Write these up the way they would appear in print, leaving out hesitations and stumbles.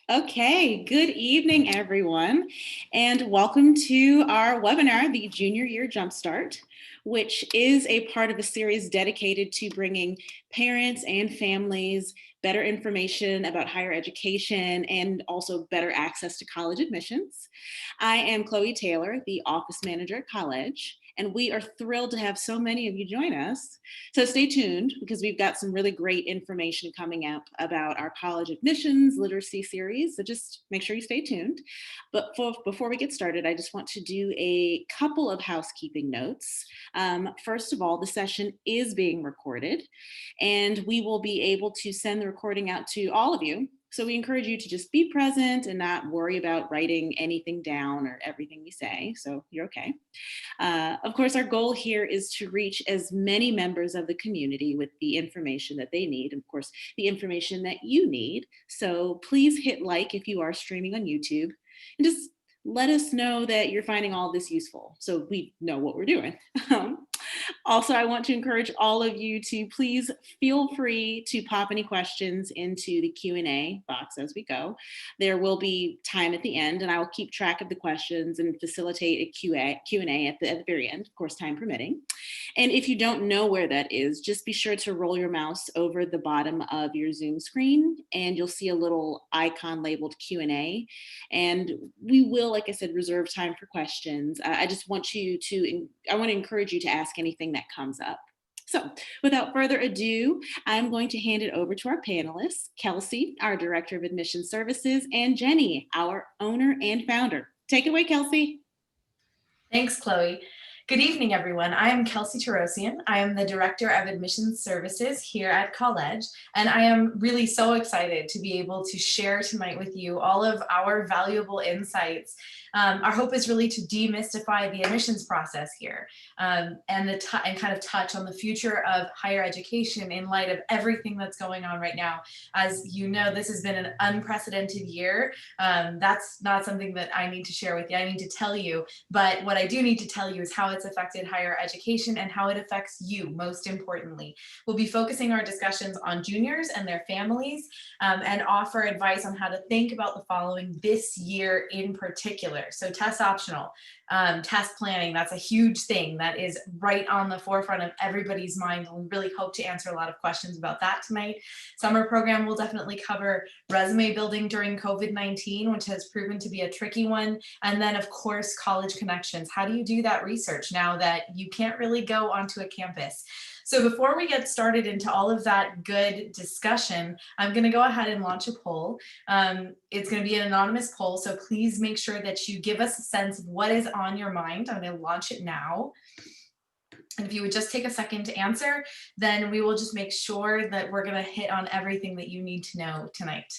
Okay, good evening, everyone, and welcome to our webinar, the Junior Year Jumpstart, which is a part of a series dedicated to bringing parents and families better information about higher education and also better access to college admissions. I am Chloe Taylor, the office manager at Colledge, and we are thrilled to have so many of you join us. So stay tuned because we've got some really great information coming up about our college admissions literacy series. So just make sure you stay tuned. But before we get started, I just want to do a couple of housekeeping notes. First of all, the session is being recorded and we will be able to send the recording out to all of you. So we encourage you to just be present and not worry about writing anything down or everything we say. So you're okay. Of course, our goal here is to reach as many members of the community with the information that they need, and of course, the information that you need. So please hit like if you are streaming on YouTube, and just let us know that you're finding all this useful so we know what we're doing. Also, I want to encourage all of you to please feel free to pop any questions into the Q&A box as we go. There will be time at the end, and I will keep track of the questions and facilitate a Q&A at the very end, of course, time permitting. And if you don't know where that is, just be sure to roll your mouse over the bottom of your Zoom screen, and you'll see a little icon labeled Q&A. And we will, like I said, reserve time for questions. I want to encourage you to ask anything that comes up. So without further ado, I'm going to hand it over to our panelists, Kelsey, our Director of Admission Services, and Jenny, our owner and founder. Take it away, Kelsey. Thanks, Chloe. Good evening, everyone. I am Kelsey Tarosian. I am the Director of Admissions Services here at Colledge, and I am really so excited to be able to share tonight with you all of our valuable insights. Our hope is really to demystify the admissions process here and kind of touch on the future of higher education in light of everything that's going on right now. As you know, this has been an unprecedented year. That's not something that I need to share with you. I need to tell you, but what I do need to tell you is how it's affected higher education and how it affects you, most importantly. We'll be focusing our discussions on juniors and their families and offer advice on how to think about the following this year in particular. So test optional, test planning, that's a huge thing that is right on the forefront of everybody's mind. We really hope to answer a lot of questions about that tonight. Summer program will definitely cover resume building during COVID-19, which has proven to be a tricky one. And then of course, college connections. How do you do that research now that you can't really go onto a campus? So before we get started into all of that good discussion, I'm going to go ahead and launch a poll. It's going to be an anonymous poll, so please make sure that you give us a sense of what is on your mind. I'm going to launch it now. And if you would just take a second to answer, then we will just make sure that we're going to hit on everything that you need to know tonight.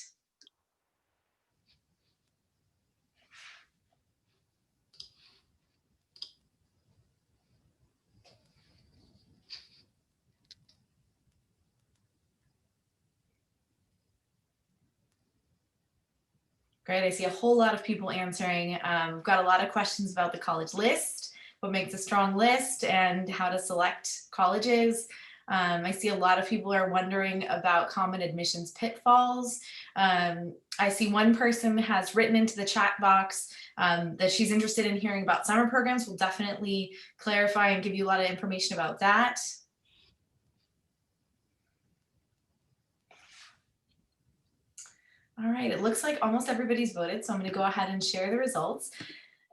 Great, I see a whole lot of people answering. We've got a lot of questions about the college list, what makes a strong list, and how to select colleges. I see a lot of people are wondering about common admissions pitfalls. I see one person has written into the chat box that she's interested in hearing about summer programs. We'll definitely clarify and give you a lot of information about that. All right, it looks like almost everybody's voted, so I'm going to go ahead and share the results.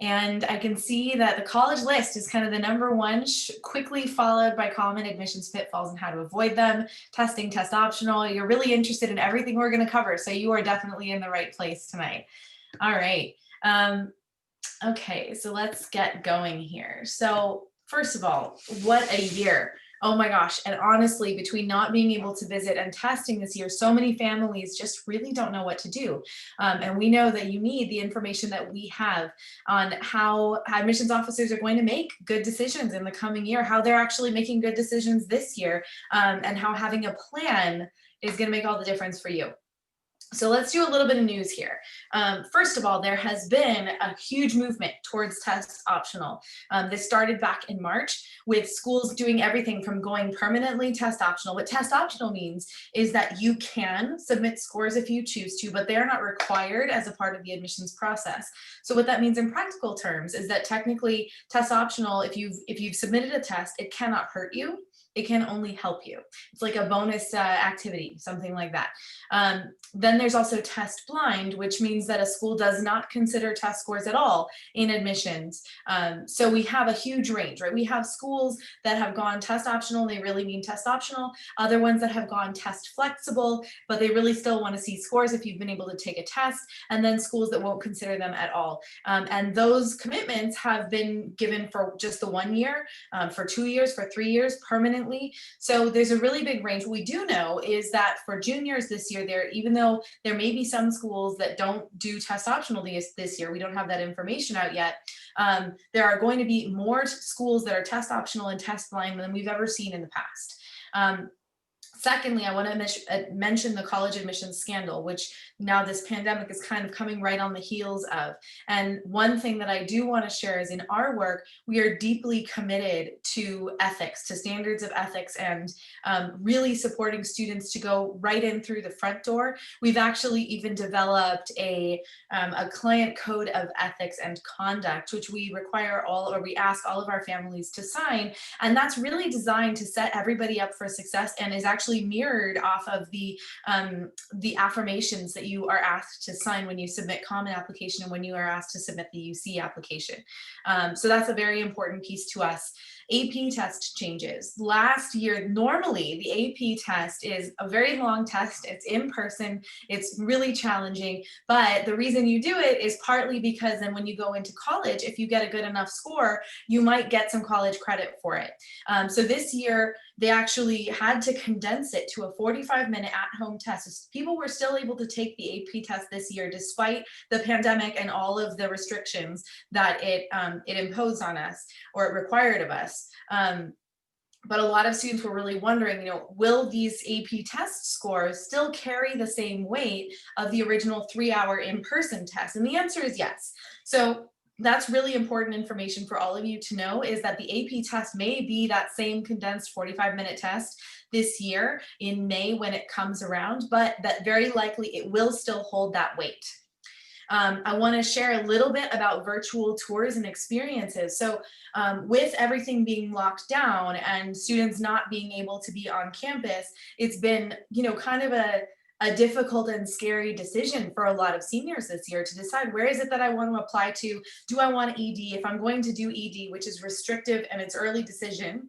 And I can see that the college list is kind of the number one, quickly followed by common admissions pitfalls and how to avoid them, testing, test optional. You're really interested in everything we're going to cover, so you are definitely in the right place tonight. All right. Okay, so let's get going here. So first of all, what a year. Oh my gosh, and honestly, between not being able to visit and testing this year, so many families just really don't know what to do. And we know that you need the information that we have on how admissions officers are going to make good decisions in the coming year, how they're actually making good decisions this year, and how having a plan is going to make all the difference for you. So let's do a little bit of news here. First of all, there has been a huge movement towards test optional. This started back in March with schools doing everything from going permanently test optional. What test optional means is that you can submit scores if you choose to, but they're not required as a part of the admissions process. So what that means in practical terms is that technically test optional, if you've submitted a test, it cannot hurt you. It can only help you. It's like a bonus activity, something like that. Then there's also test blind, which means that a school does not consider test scores at all in admissions. So we have a huge range, right? We have schools that have gone test optional, they really mean test optional. Other ones that have gone test flexible, but they really still want to see scores if you've been able to take a test. And then schools that won't consider them at all. And those commitments have been given for just the 1 year, for 2 years, for 3 years, permanently. So there's a really big range. What we do know is that for juniors this year, even though there may be some schools that don't do test optional this year, we don't have that information out yet. There are going to be more schools that are test optional and test blind than we've ever seen in the past. Secondly, I want to mention the college admissions scandal, which now this pandemic is kind of coming right on the heels of. And one thing that I do want to share is in our work, we are deeply committed to ethics, to standards of ethics, and really supporting students to go right in through the front door. We've actually even developed a client code of ethics and conduct, which we ask all of our families to sign. And that's really designed to set everybody up for success and is actually mirrored off of the affirmations that you are asked to sign when you submit common application and when you are asked to submit the UC application. So that's a very important piece to us. AP test changes. Last year, normally the AP test is a very long test. It's in person. It's really challenging. But the reason you do it is partly because then when you go into college, if you get a good enough score, you might get some college credit for it. So this year, they actually had to condense it to a 45-minute at-home test. So people were still able to take the AP test this year, despite the pandemic and all of the restrictions that it imposed on us or it required of us. But a lot of students were really wondering, will these AP test scores still carry the same weight of the original 3-hour in-person test? And the answer is yes. So that's really important information for all of you to know, is that the AP test may be that same condensed 45-minute test this year in May when it comes around, but that very likely it will still hold that weight. I want to share a little bit about virtual tours and experiences. So with everything being locked down and students not being able to be on campus, it's been, kind of a difficult and scary decision for a lot of seniors this year to decide, where is it that I want to apply to? Do I want ED? If I'm going to do ED, which is restrictive and it's early decision,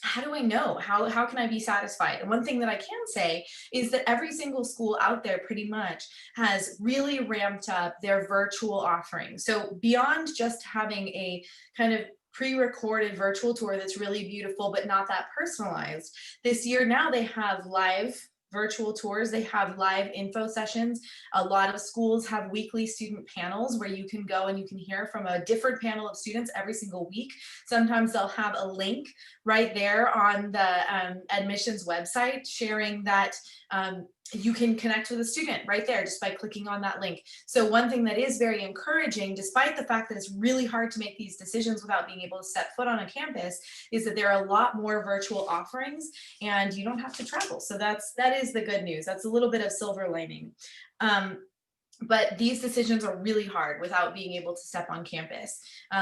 how do I know? How can I be satisfied? And one thing that I can say is that every single school out there pretty much has really ramped up their virtual offerings. So beyond just having a kind of pre-recorded virtual tour that's really beautiful but not that personalized, this year now they have live virtual tours, they have live info sessions. A lot of schools have weekly student panels where you can go and you can hear from a different panel of students every single week. Sometimes they'll have a link right there on the admissions website sharing that you can connect with a student right there just by clicking on that link. So one thing that is very encouraging, despite the fact that it's really hard to make these decisions without being able to set foot on a campus, is that there are a lot more virtual offerings and you don't have to travel. So that is the good news. That's a little bit of silver lining. But these decisions are really hard without being able to step on campus.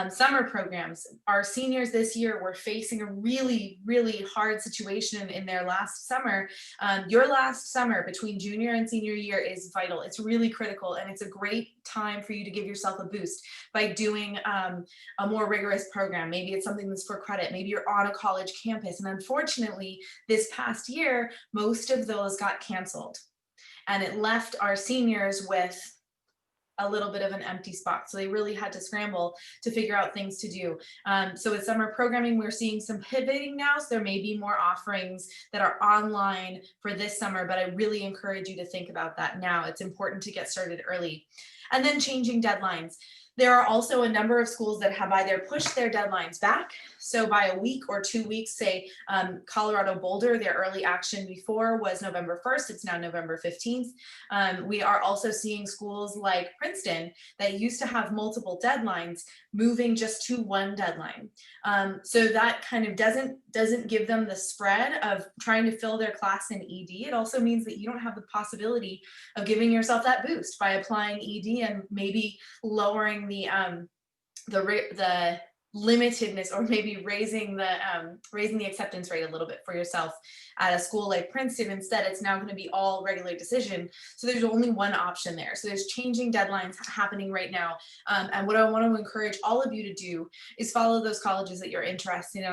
Summer programs, our seniors this year were facing a really, really hard situation in their last summer. Your last summer between junior and senior year is vital. It's really critical, and it's a great time for you to give yourself a boost by doing a more rigorous program. Maybe it's something that's for credit. Maybe you're on a college campus. And unfortunately, this past year, most of those got canceled. And it left our seniors with a little bit of an empty spot. So they really had to scramble to figure out things to do. So with summer programming, we're seeing some pivoting now. So there may be more offerings that are online for this summer, but I really encourage you to think about that now. It's important to get started early. And then changing deadlines. There are also a number of schools that have either pushed their deadlines back, so by a week or 2 weeks, say Colorado Boulder, their early action before was November 1st, it's now November 15th. We are also seeing schools like Princeton that used to have multiple deadlines moving just to one deadline. So that kind of doesn't give them the spread of trying to fill their class in ED. It also means that you don't have the possibility of giving yourself that boost by applying ED and maybe lowering the limitedness, or maybe raising the acceptance rate a little bit for yourself at a school like Princeton. Instead, it's now going to be all regular decision. So there's only one option there. So there's changing deadlines happening right now. And what I want to encourage all of you to do is follow those colleges that you're interested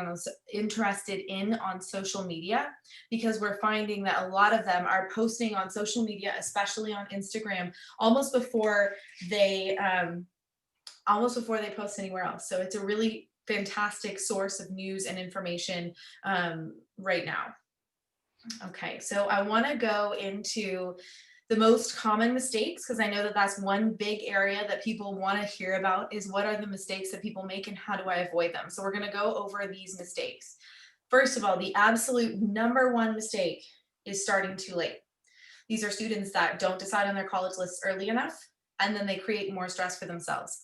in on social media, because we're finding that a lot of them are posting on social media, especially on Instagram, almost before they post anywhere else. So it's a really fantastic source of news and information right now. Okay, so I want to go into the most common mistakes, because I know that that's one big area that people want to hear about, is what are the mistakes that people make and how do I avoid them? So we're going to go over these mistakes. First of all, the absolute number one mistake is starting too late. These are students that don't decide on their college lists early enough, and then they create more stress for themselves.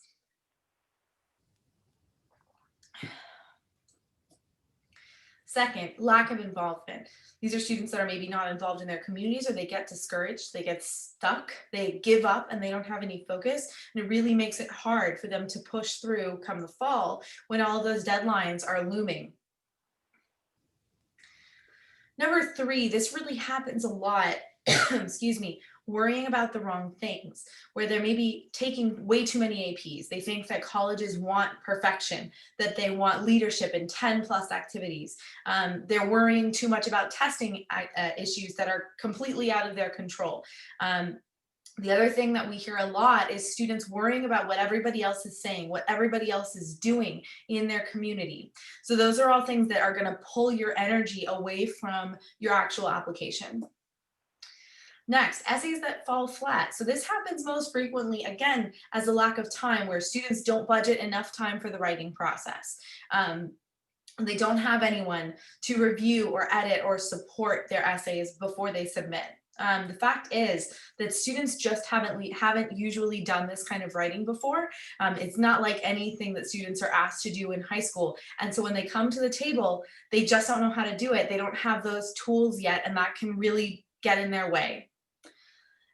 Second, lack of involvement. These are students that are maybe not involved in their communities, or they get discouraged, they get stuck, they give up, and they don't have any focus. And it really makes it hard for them to push through come the fall when all of those deadlines are looming. Number three, this really happens a lot, excuse me, worrying about the wrong things, where they're maybe taking way too many APs. They think that colleges want perfection, that they want leadership in 10 plus activities. They're worrying too much about testing issues that are completely out of their control. The other thing that we hear a lot is students worrying about what everybody else is saying, what everybody else is doing in their community. So those are all things that are going to pull your energy away from your actual application. Next, essays that fall flat. So this happens most frequently, again, as a lack of time, where students don't budget enough time for the writing process. They don't have anyone to review or edit or support their essays before they submit. The fact is that students just haven't usually done this kind of writing before. It's not like anything that students are asked to do in high school. And so when they come to the table, they just don't know how to do it. They don't have those tools yet, and that can really get in their way.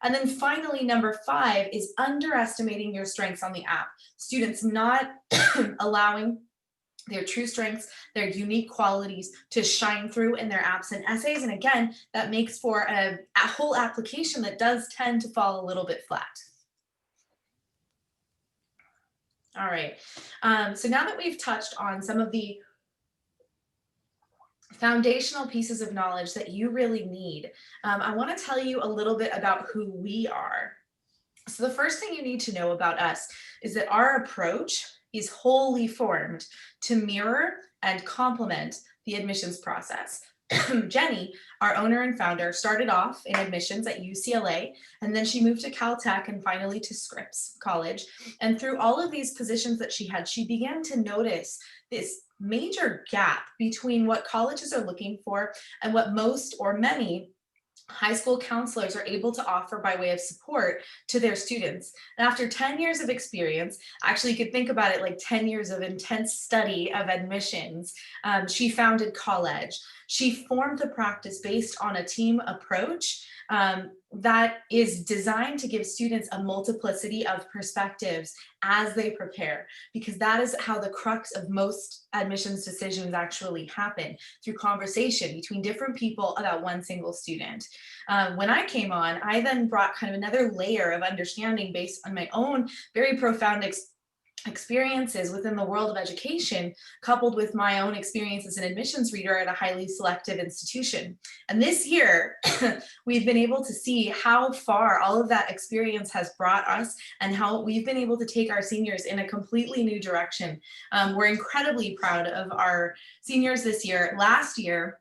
And then finally, number 5 is underestimating your strengths on the app. Students not allowing their true strengths, their unique qualities to shine through in their apps and essays. And again, that makes for a whole application that does tend to fall a little bit flat. All right, so now that we've touched on some of the foundational pieces of knowledge that you really need, I want to tell you a little bit about who we are. So the first thing you need to know about us is that our approach is wholly formed to mirror and complement the admissions process. Jenny, our owner and founder, started off in admissions at UCLA, and then she moved to Caltech and finally to Scripps College. And through all of these positions that she had, she began to notice this major gap between what colleges are looking for and what most or many high school counselors are able to offer by way of support to their students. And after 10 years of experience, actually you could think about it like 10 years of intense study of admissions, she founded Colledge. She formed the practice based on a team approach that is designed to give students a multiplicity of perspectives as they prepare, because that is how the crux of most admissions decisions actually happen, through conversation between different people about one single student. When I came on, I then brought kind of another layer of understanding based on my own very profound experiences within the world of education, coupled with my own experience as an admissions reader at a highly selective institution. And this year, we've been able to see how far all of that experience has brought us and how we've been able to take our seniors in a completely new direction. We're incredibly proud of our seniors this year. Last year,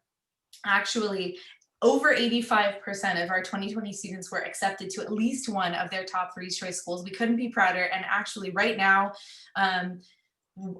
actually, over 85% of our 2020 students were accepted to at least one of their top 3 choice schools. We couldn't be prouder. And actually right now,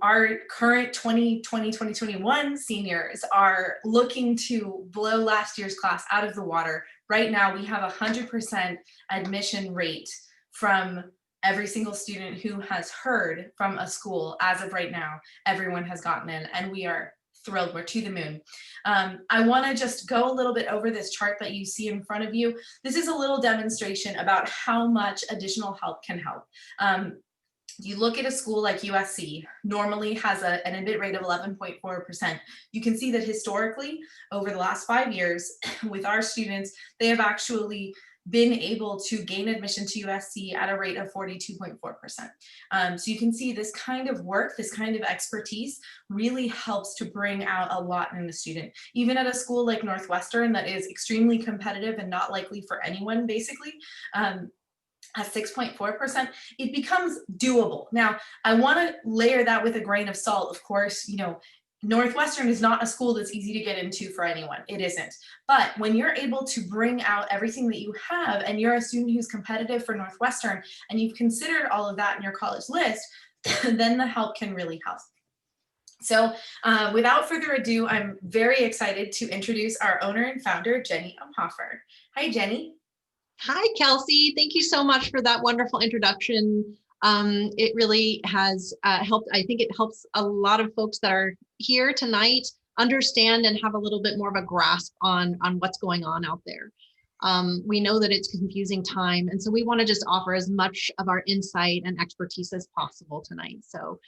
our current 2020-2021 seniors are looking to blow last year's class out of the water. Right now, we have 100% admission rate from every single student who has heard from a school. As of right now, everyone has gotten in, and we are thrilled. We're to the moon. I want to just go a little bit over this chart that you see in front of you. This is a little demonstration about how much additional help can help. You look at a school like USC, normally has an admit rate of 11.4%. You can see that historically, over the last 5 years, with our students, they have actually been able to gain admission to USC at a rate of 42.4%. So you can see this kind of work, this kind of expertise really helps to bring out a lot in a student. Even at a school like Northwestern that is extremely competitive and not likely for anyone, basically, at 6.4%, it becomes doable. Now, I want to layer that with a grain of salt. Of course, you know, Northwestern is not a school that's easy to get into for anyone. It isn't. But when you're able to bring out everything that you have, and you're a student who's competitive for Northwestern, and you've considered all of that in your college list, then the help can really help. So without further ado, I'm very excited to introduce our owner and founder, Jenny Umhofer. Hi, Jenny. Hi, Kelsey. Thank you so much for that wonderful introduction. It really has helped. I think it helps a lot of folks that are here tonight understand and have a little bit more of a grasp on what's going on out there. We know that it's a confusing time, and so we want to just offer as much of our insight and expertise as possible tonight. So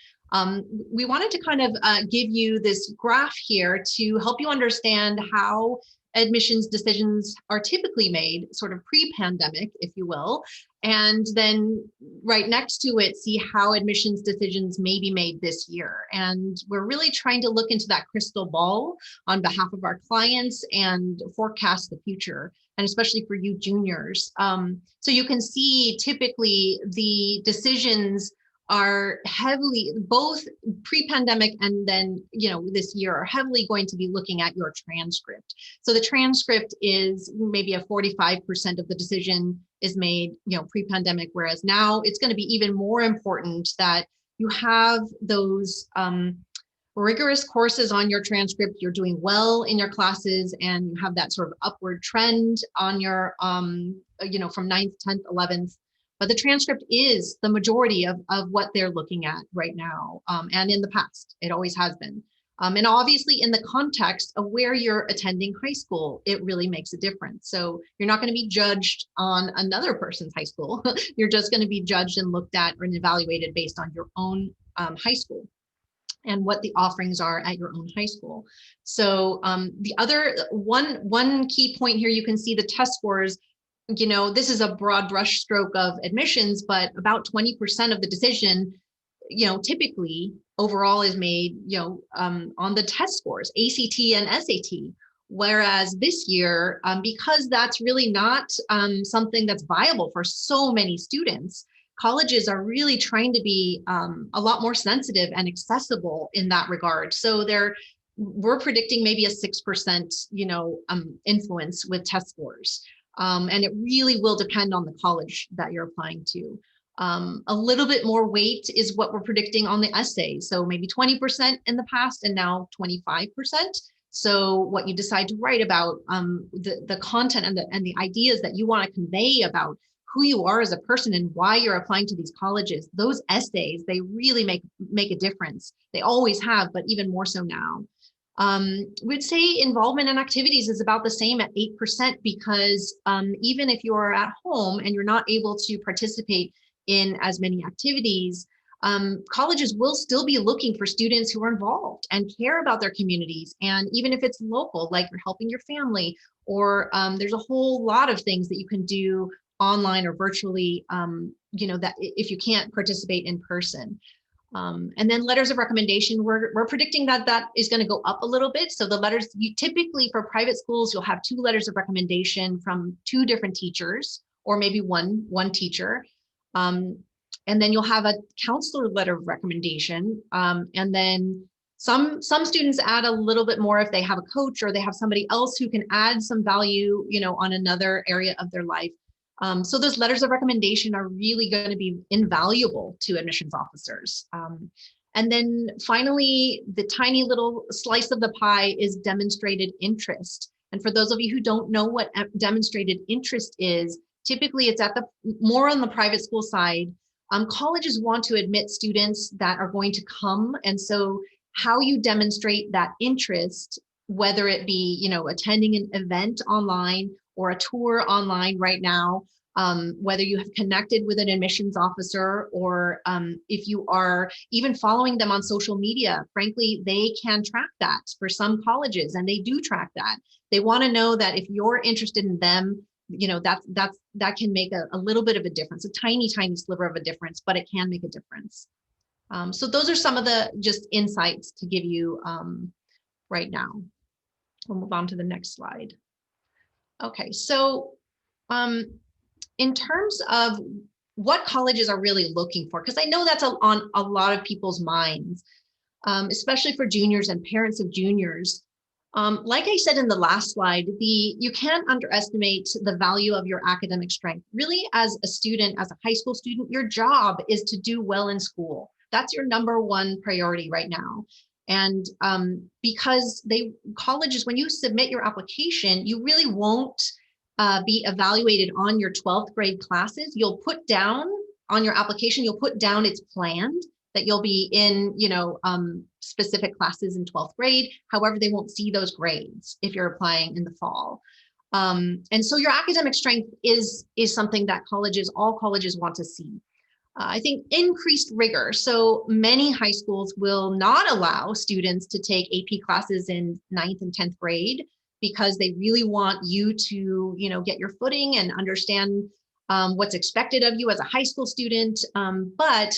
we wanted to kind of give you this graph here to help you understand how admissions decisions are typically made sort of pre-pandemic, if you will, and then right next to it, see how admissions decisions may be made this year. And we're really trying to look into that crystal ball on behalf of our clients and forecast the future, and especially for you juniors. So you can see typically the decisions are heavily, both pre-pandemic and then, you know, this year, are heavily going to be looking at your transcript. So the transcript is maybe a 45% of the decision is made, you know, pre-pandemic, whereas now it's going to be even more important that you have those rigorous courses on your transcript, you're doing well in your classes, and you have that sort of upward trend on your, you know, from 9th, 10th, 11th. But the transcript is the majority of what they're looking at right now, and in the past, it always has been. And obviously in the context of where you're attending high school, it really makes a difference. So you're not going to be judged on another person's high school. You're just going to be judged and looked at and evaluated based on your own high school and what the offerings are at your own high school. So the other one key point here, you can see the test scores. You know, this is a broad brush stroke of admissions, but about 20% of the decision, you know, typically overall is made, you know, on the test scores, ACT and SAT. Whereas this year, because that's really not something that's viable for so many students, colleges are really trying to be a lot more sensitive and accessible in that regard. So we're predicting maybe a 6%, you know, influence with test scores. And it really will depend on the college that you're applying to. A little bit more weight is what we're predicting on the essay. So maybe 20% in the past and now 25%. So what you decide to write about, the content and the ideas that you want to convey about who you are as a person and why you're applying to these colleges, those essays, they really make a difference. They always have, but even more so now. We'd say involvement in activities is about the same at 8% because even if you're at home and you're not able to participate in as many activities, colleges will still be looking for students who are involved and care about their communities. And even if it's local, like you're helping your family, or there's a whole lot of things that you can do online or virtually, you know, that if you can't participate in person. And then letters of recommendation, we're predicting that is going to go up a little bit. So the letters, you typically for private schools, you'll have 2 letters of recommendation from 2 different teachers, or maybe one teacher. And then you'll have a counselor letter of recommendation. And then Some students add a little bit more if they have a coach or they have somebody else who can add some value, on another area of their life. So those letters of recommendation are really going to be invaluable to admissions officers. And then finally, the tiny little slice of the pie is demonstrated interest. And for those of you who don't know what demonstrated interest is, typically it's more on the private school side. Colleges want to admit students that are going to come. And so how you demonstrate that interest, whether it be, attending an event online or a tour online right now, whether you have connected with an admissions officer or if you are even following them on social media, frankly, they can track that for some colleges, and they do track that. They want to know that if you're interested in them, that can make a little bit of a difference, a tiny, tiny sliver of a difference, but it can make a difference. So those are some of the just insights to give you right now. We'll move on to the next slide. Okay, so in terms of what colleges are really looking for, because I know that's on a lot of people's minds, especially for juniors and parents of juniors. Like I said in the last slide, you can't underestimate the value of your academic strength. Really, as a student, as a high school student, your job is to do well in school. That's your number one priority right now. And because colleges, when you submit your application, you really won't be evaluated on your 12th grade classes. You'll put down on your application, you'll put down it's planned that you'll be in, specific classes in 12th grade. However, they won't see those grades if you're applying in the fall. And so your academic strength is something that all colleges want to see. I think increased rigor. So many high schools will not allow students to take AP classes in 9th and 10th grade because they really want you to, get your footing and understand what's expected of you as a high school student. But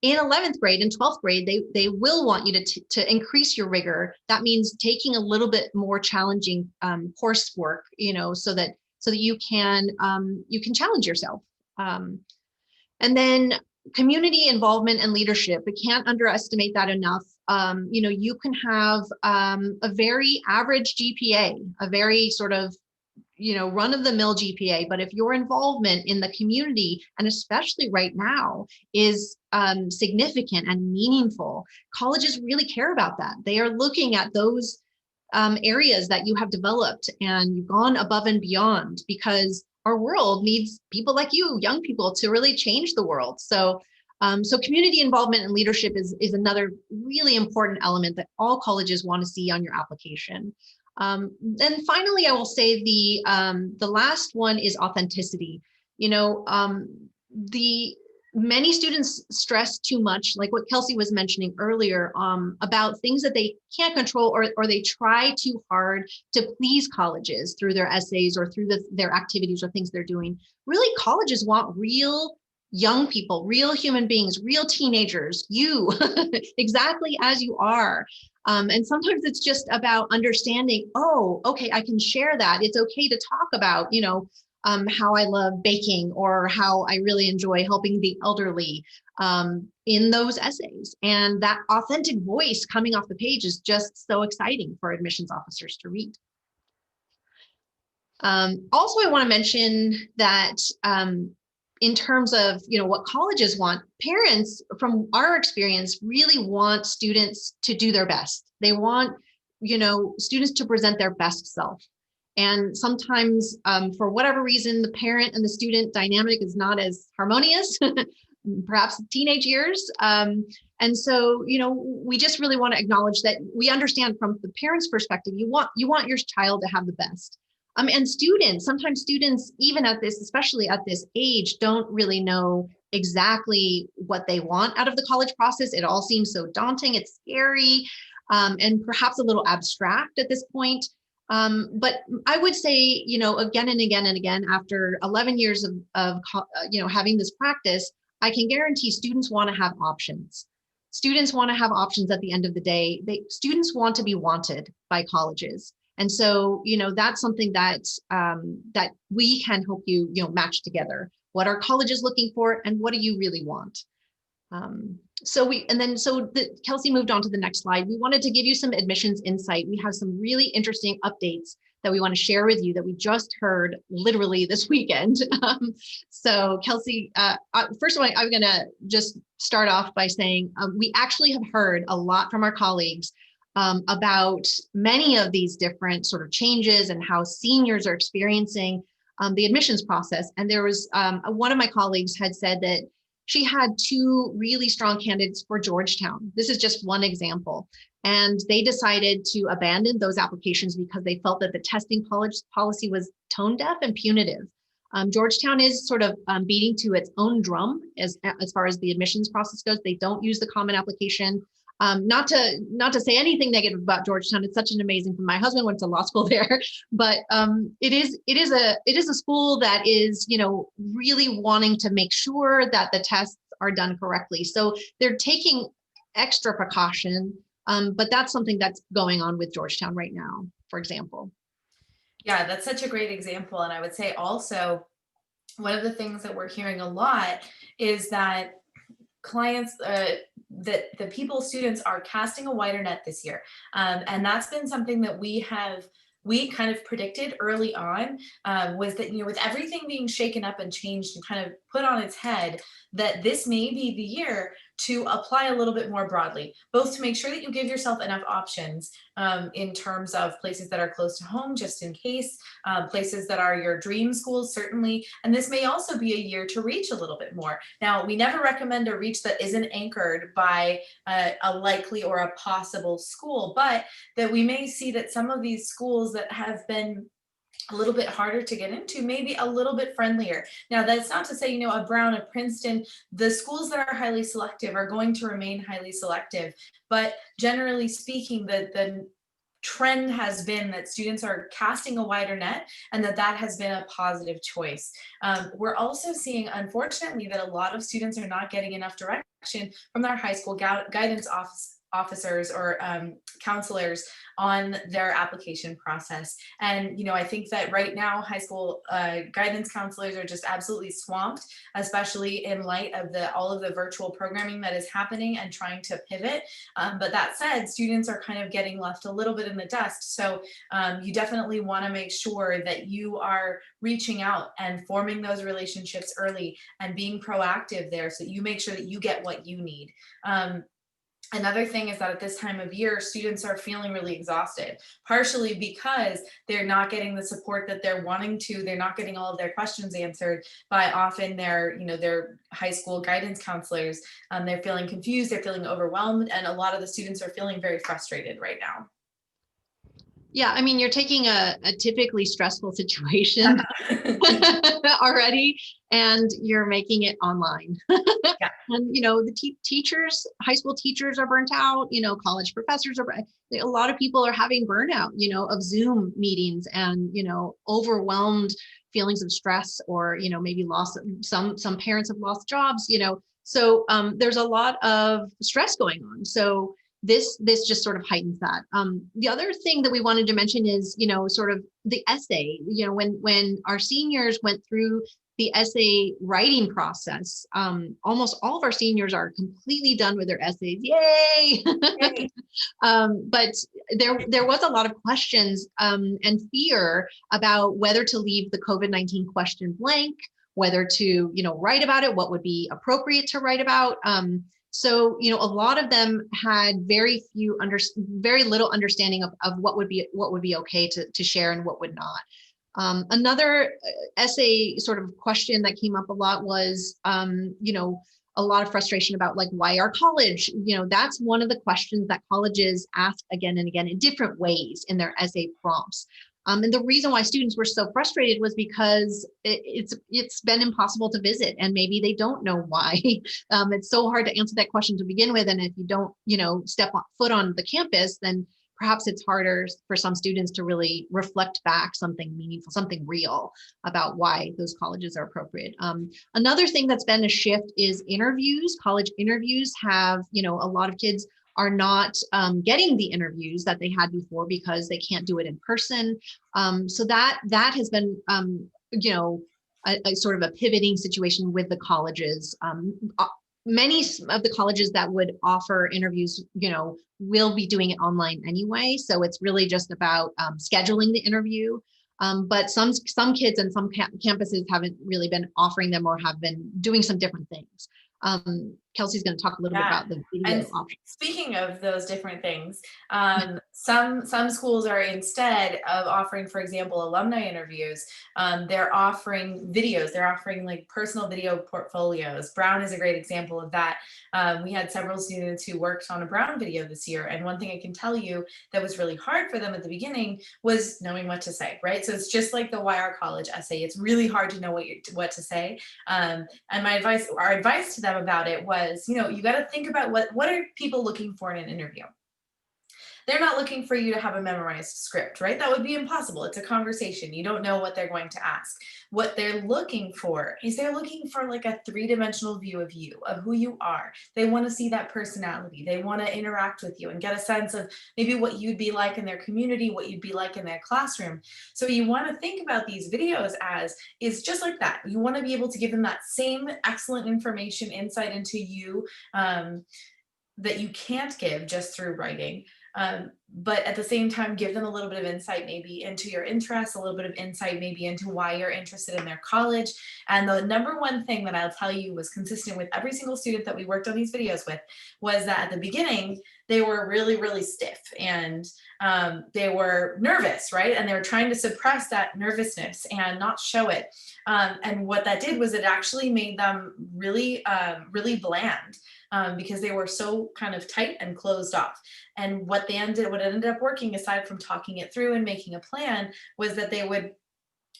in 11th grade and 12th grade, they will want you to increase your rigor. That means taking a little bit more challenging coursework, so that you can challenge yourself. And then community involvement and leadership. We can't underestimate that enough. You can have a very average GPA, a very sort of, run-of-the-mill GPA, but if your involvement in the community, and especially right now, is significant and meaningful, colleges really care about that. They are looking at those areas that you have developed and you've gone above and beyond, because our world needs people like you, young people, to really change the world. So community involvement and leadership is another really important element that all colleges want to see on your application. Then finally, I will say the last one is authenticity. Many students stress too much, like what Kelsey was mentioning earlier, about things that they can't control, or they try too hard to please colleges through their essays or through their activities or things they're doing. Really, colleges want real young people, real human beings, real teenagers, you, exactly as you are. And sometimes it's just about understanding, oh, okay, I can share that. It's okay to talk about, how I love baking or how I really enjoy helping the elderly in those essays. And that authentic voice coming off the page is just so exciting for admissions officers to read. Also, I want to mention that in terms of, what colleges want, parents, from our experience, really want students to do their best. They want, students to present their best self. And sometimes, for whatever reason, the parent and the student dynamic is not as harmonious, perhaps teenage years. And so, we just really want to acknowledge that we understand from the parent's perspective, you want your child to have the best. And sometimes students, even especially at this age, don't really know exactly what they want out of the college process. It all seems so daunting, it's scary, and perhaps a little abstract at this point. But I would say, again and again and again, after 11 years of having this practice, I can guarantee students want to have options. Students want to have options at the end of the day. Students want to be wanted by colleges. And so, that's something that we can help you, match together. What are colleges looking for, and what do you really want? Kelsey moved on to the next slide. We wanted to give you some admissions insight. We have some really interesting updates that we want to share with you that we just heard literally this weekend. So Kelsey, first of all, I'm going to just start off by saying we actually have heard a lot from our colleagues about many of these different sort of changes and how seniors are experiencing the admissions process. And there was one of my colleagues had said that she had two really strong candidates for Georgetown. This is just one example. And they decided to abandon those applications because they felt that the testing policy was tone deaf and punitive. Georgetown is sort of beating to its own drum as far as the admissions process goes. They don't use the common application. Not to say anything negative about Georgetown. It's such an amazing. My husband went to law school there, but it is a school that is, you know, really wanting to make sure that the tests are done correctly. So they're taking extra precaution, but that's something that's going on with Georgetown right now, for example. Yeah, that's such a great example. And I would say also one of the things that we're hearing a lot is that clients, that the students are casting a wider net this year. And that's been something that we kind of predicted early on, was that, you know, with everything being shaken up and changed and kind of put on its head, that this may be the year to apply a little bit more broadly, both to make sure that you give yourself enough options in terms of places that are close to home, just in case, places that are your dream schools, certainly. And this may also be a year to reach a little bit more. Now, we never recommend a reach that isn't anchored by a likely or a possible school, but that we may see that some of these schools that have been a little bit harder to get into, maybe a little bit friendlier. Now, that's not to say, you know, a Brown, a Princeton, the schools that are highly selective are going to remain highly selective. But generally speaking, the trend has been that students are casting a wider net, and that has been a positive choice. We're also seeing, unfortunately, that a lot of students are not getting enough direction from their high school guidance officers or counselors on their application process. And, you know, I think that right now high school guidance counselors are just absolutely swamped, especially in light of all of the virtual programming that is happening and trying to pivot. But that said, students are kind of getting left a little bit in the dust. So you definitely want to make sure that you are reaching out and forming those relationships early and being proactive there, so that you make sure that you get what you need. Another thing is that at this time of year, students are feeling really exhausted, partially because they're not getting the support that they're wanting to. They're not getting all of their questions answered by often their high school guidance counselors. They're feeling confused, they're feeling overwhelmed, and a lot of the students are feeling very frustrated right now. Yeah, I mean, you're taking a typically stressful situation already, and you're making it online. Yeah. And, you know, the teachers, high school teachers are burnt out, you know, college professors a lot of people are having burnout, you know, of Zoom meetings and, you know, overwhelmed feelings of stress, or, you know, maybe some parents have lost jobs, you know, so there's a lot of stress going on. So this just sort of heightens that. The other thing that we wanted to mention is, you know, sort of the essay, you know, when our seniors went through the essay writing process, almost all of our seniors are completely done with their essays. Yay! But there was a lot of questions and fear about whether to leave the COVID-19 question blank, whether to, you know, write about it, what would be appropriate to write about. So, you know, a lot of them had very little understanding of what would be okay to share and what would not. Another essay sort of question that came up a lot was, you know, a lot of frustration about, like, why our college? You know, that's one of the questions that colleges ask again and again in different ways in their essay prompts. And the reason why students were so frustrated was because it's been impossible to visit, and maybe they don't know why. It's so hard to answer that question to begin with, and if you don't, you know, step foot on the campus, then perhaps it's harder for some students to really reflect back something meaningful, something real about why those colleges are appropriate. Another thing that's been a shift is interviews. College interviews have, you know, a lot of kids are not getting the interviews that they had before because they can't do it in person. So that has been, you know, a sort of a pivoting situation with the colleges. many of the colleges that would offer interviews, will be doing it online anyway. So it's really just about scheduling the interview. But some kids and some campuses haven't really been offering them or have been doing some different things. Kelsey's going to talk a little bit about the video option. Speaking of those different things, some schools are, instead of offering, for example, alumni interviews, they're offering videos. They're offering like personal video portfolios. Brown is a great example of that. We had several students who worked on a Brown video this year, and one thing I can tell you that was really hard for them at the beginning was knowing what to say, right? So it's just like the Why Our College essay. It's really hard to know what to say. And our advice to them about it was, you got to think about what are people looking for in an interview. They're not looking for you to have a memorized script, right? That would be impossible. It's a conversation. You don't know what they're going to ask. What they're looking for is they're looking for like a three-dimensional view of you, of who you are. They want to see that personality. They want to interact with you and get a sense of maybe what you'd be like in their community, what you'd be like in their classroom. So you want to think about these videos as is just like that. You want to be able to give them that same excellent information, insight into you that you can't give just through writing. But at the same time, give them a little bit of insight maybe into your interests, a little bit of insight maybe into why you're interested in their college. And the number one thing that I'll tell you was consistent with every single student that we worked on these videos with was that at the beginning, they were really, really stiff and they were nervous, right? And they were trying to suppress that nervousness and not show it. And what that did was it actually made them really, really bland. Because they were so kind of tight and closed off. And what ended up working, aside from talking it through and making a plan, was that they would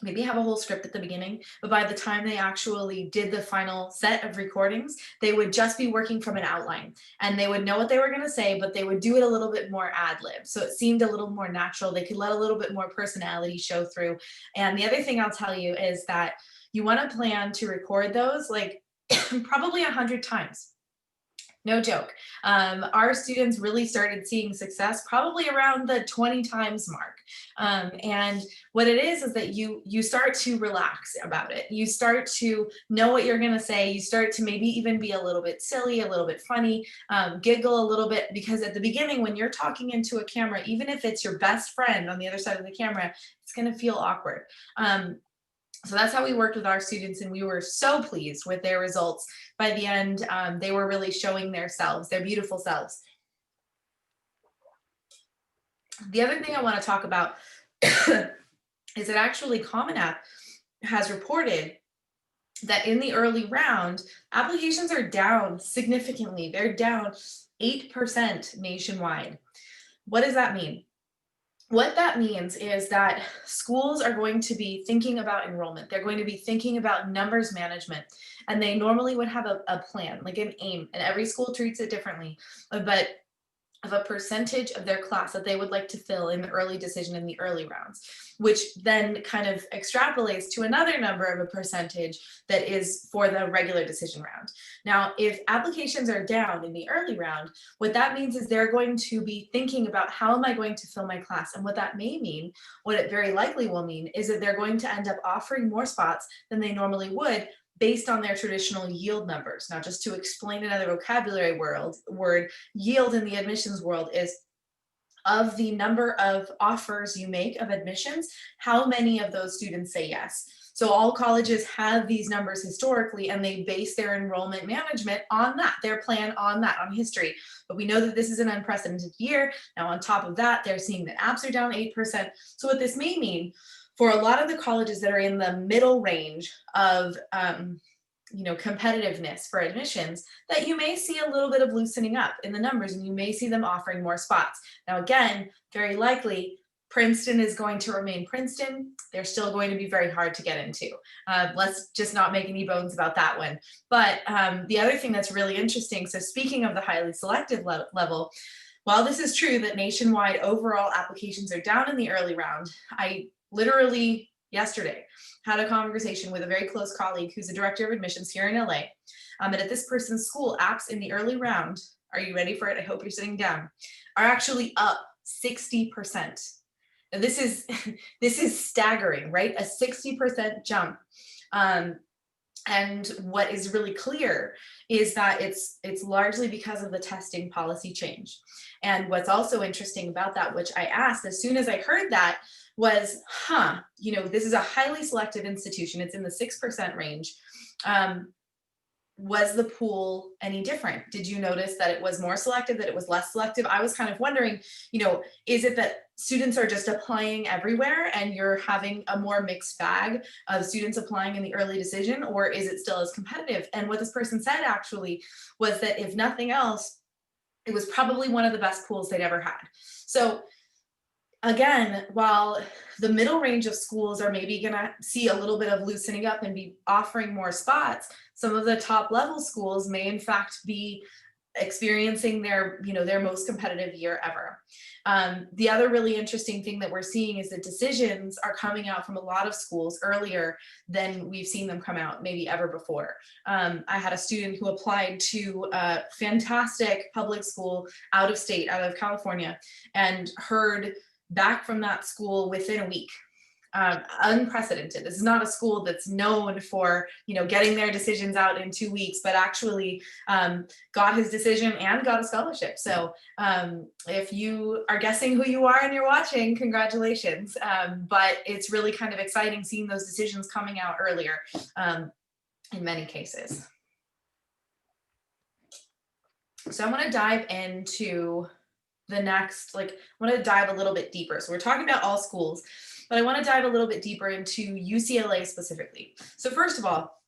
maybe have a whole script at the beginning, but by the time they actually did the final set of recordings, they would just be working from an outline and they would know what they were going to say, but they would do it a little bit more ad lib. So it seemed a little more natural. They could let a little bit more personality show through. And the other thing I'll tell you is that you want to plan to record those like probably 100 times. No joke. Our students really started seeing success probably around the 20 times mark. And what it is that you start to relax about it. You start to know what you're going to say. You start to maybe even be a little bit silly, a little bit funny, giggle a little bit, because at the beginning, when you're talking into a camera, even if it's your best friend on the other side of the camera, it's going to feel awkward. So that's how we worked with our students, and we were so pleased with their results. By the end, they were really showing their selves, their beautiful selves. The other thing I want to talk about is that actually Common App has reported that in the early round, applications are down significantly. They're down 8% nationwide. What does that mean? What that means is that schools are going to be thinking about enrollment. They're going to be thinking about numbers management, and they normally would have a plan, like an aim, and every school treats it differently, but of a percentage of their class that they would like to fill in the early decision in the early rounds, which then kind of extrapolates to another number of a percentage that is for the regular decision round. Now, if applications are down in the early round, what that means is they're going to be thinking about how am I going to fill my class? And what that may mean, what it very likely will mean, is that they're going to end up offering more spots than they normally would, based on their traditional yield numbers. Now, just to explain another vocabulary word, yield in the admissions world is of the number of offers you make of admissions, how many of those students say yes. So all colleges have these numbers historically, and they base their enrollment management on that, their plan on that, on history. But we know that this is an unprecedented year. Now, on top of that, they're seeing that apps are down 8%. So what this may mean for a lot of the colleges that are in the middle range of competitiveness for admissions, that you may see a little bit of loosening up in the numbers, and you may see them offering more spots. Now, again, very likely, Princeton is going to remain Princeton. They're still going to be very hard to get into. Let's just not make any bones about that one. But the other thing that's really interesting, so speaking of the highly selective level, while this is true that nationwide overall applications are down in the early round, I literally yesterday had a conversation with a very close colleague who's a director of admissions here in LA. And at this person's school, apps in the early round, are you ready for it? I hope you're sitting down, are actually up 60%. Now this is staggering, right? A 60% jump. And what is really clear is that it's largely because of the testing policy change. And what's also interesting about that, which I asked as soon as I heard that, was, this is a highly selective institution. It's in the 6% range. Was the pool any different? Did you notice that it was more selective, that it was less selective? I was kind of wondering, is it that students are just applying everywhere and you're having a more mixed bag of students applying in the early decision, or is it still as competitive? And what this person said actually was that if nothing else, it was probably one of the best pools they'd ever had. So again, while the middle range of schools are maybe going to see a little bit of loosening up and be offering more spots, some of the top level schools may in fact be experiencing their most competitive year ever. The other really interesting thing that we're seeing is that decisions are coming out from a lot of schools earlier than we've seen them come out maybe ever before. I had a student who applied to a fantastic public school out of state, out of California, and heard back from that school within a week. Unprecedented. This is not a school that's known for, getting their decisions out in 2 weeks, but actually got his decision and got a scholarship. So if you are guessing who you are and you're watching, congratulations. But it's really kind of exciting seeing those decisions coming out earlier in many cases. So I want to dive into the next, I want to dive a little bit deeper. So we're talking about all schools, but I want to dive a little bit deeper into UCLA specifically. So first of all,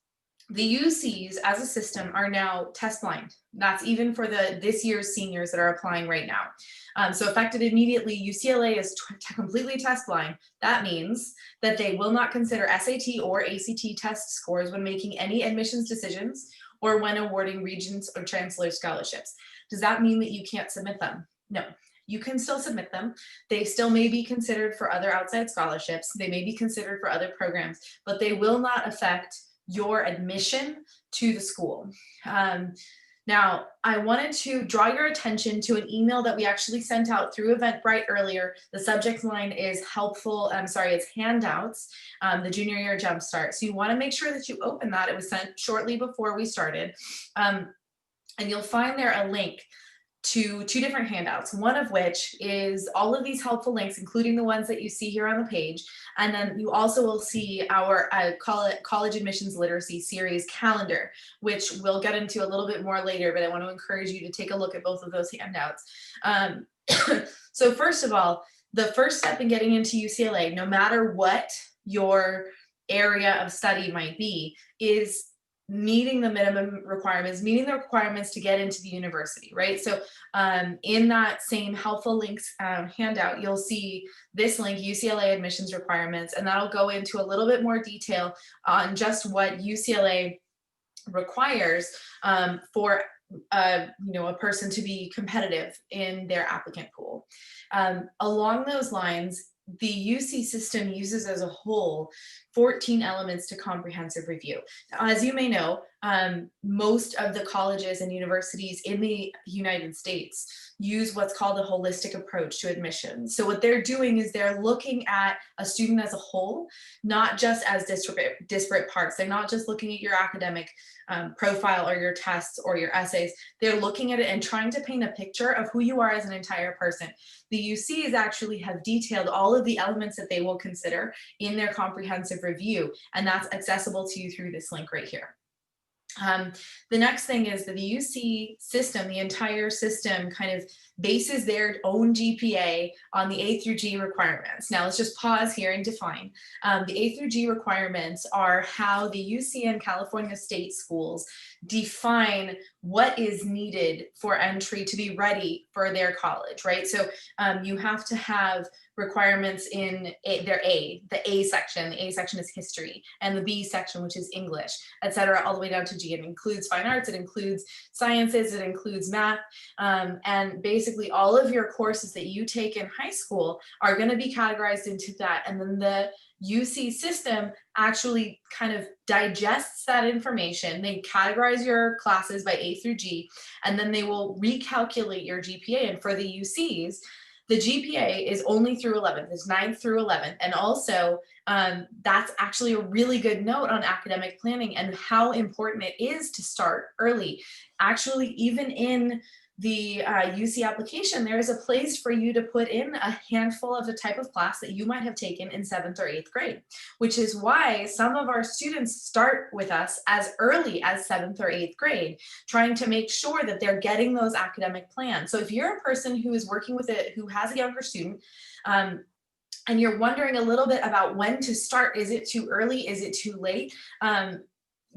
the UCs as a system are now test blind. That's even for this year's seniors that are applying right now. So effective immediately, UCLA is completely test blind. That means that they will not consider SAT or ACT test scores when making any admissions decisions or when awarding Regents or Chancellor scholarships. Does that mean that you can't submit them? No, you can still submit them. They still may be considered for other outside scholarships. They may be considered for other programs, but they will not affect your admission to the school. Now, I wanted to draw your attention to an email that we actually sent out through Eventbrite earlier. The subject line is it's handouts, the junior year Jumpstart. So you want to make sure that you open that. It was sent shortly before we started. And you'll find there a link to 2 different handouts, one of which is all of these helpful links, including the ones that you see here on the page. And then you also will see our college admissions literacy series calendar, which we'll get into a little bit more later, but I want to encourage you to take a look at both of those handouts. So first of all, the first step in getting into UCLA, no matter what your area of study might be, is meeting the minimum requirements, meeting the requirements to get into the university, right? So in that same helpful links handout, you'll see this link, UCLA admissions requirements, and that'll go into a little bit more detail on just what UCLA requires for a person to be competitive in their applicant pool. Along those lines, the UC system uses as a whole 14 elements to comprehensive review. Now, as you may know, most of the colleges and universities in the United States use what's called a holistic approach to admissions. So what they're doing is they're looking at a student as a whole, not just as disparate parts. They're not just looking at your academic profile or your tests or your essays. They're looking at it and trying to paint a picture of who you are as an entire person. The UCs actually have detailed all of the elements that they will consider in their comprehensive review, and that's accessible to you through this link right here. The next thing is that the UC system, the entire system, kind of bases their own GPA on the A through G requirements. Now let's just pause here and define. The A through G requirements are how the UC and California state schools define what is needed for entry to be ready for their college, right? So you have to have requirements in the A section. The A section is history, and the B section, which is English, etc., all the way down to G. It includes fine arts, it includes sciences, it includes math, and basically all of your courses that you take in high school are going to be categorized into that. And then the UC system actually kind of digests that information. They categorize your classes by A through G, and then they will recalculate your GPA. And for the UCs, The GPA is only through 11th, it's 9th through 11th. And also that's actually a really good note on academic planning and how important it is to start early. Actually, even in the UC application, there is a place for you to put in a handful of the type of class that you might have taken in 7th or 8th grade, which is why some of our students start with us as early as 7th or 8th grade, trying to make sure that they're getting those academic plans. So if you're a person who is working with it, who has a younger student, and you're wondering a little bit about when to start, is it too early, is it too late?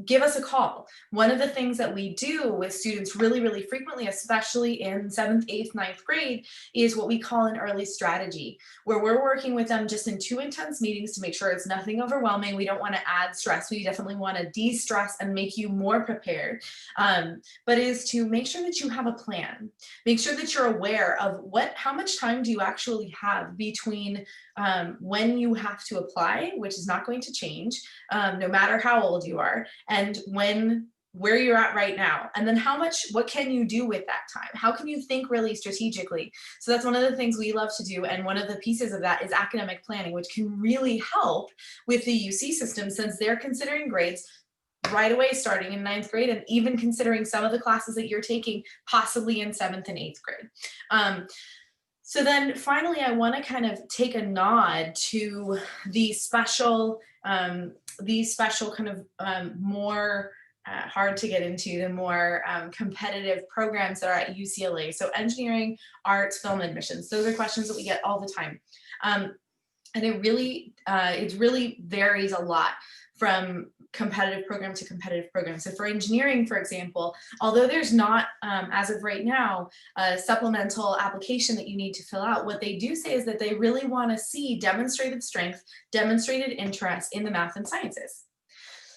Give us a call. One of the things that we do with students really, really frequently, especially in 7th, 8th, 9th grade, is what we call an early strategy, where we're working with them just in 2 intense meetings to make sure it's nothing overwhelming. We don't want to add stress. We definitely want to de-stress and make you more prepared, but is to make sure that you have a plan. Make sure that you're aware of how much time do you actually have between when you have to apply, which is not going to change no matter how old you are, and where you're at right now. And then what can you do with that time? How can you think really strategically? So that's one of the things we love to do. And one of the pieces of that is academic planning, which can really help with the UC system, since they're considering grades right away starting in 9th grade, and even considering some of the classes that you're taking possibly in 7th and 8th grade. So then finally, I want to kind of take a nod to the special kind of more hard to get into, the more competitive programs that are at UCLA. So engineering, arts, film admissions, those are questions that we get all the time. And it really varies a lot from competitive program to competitive program. So for engineering, for example, although there's not, as of right now, a supplemental application that you need to fill out, what they do say is that they really want to see demonstrated strength, demonstrated interest in the math and sciences.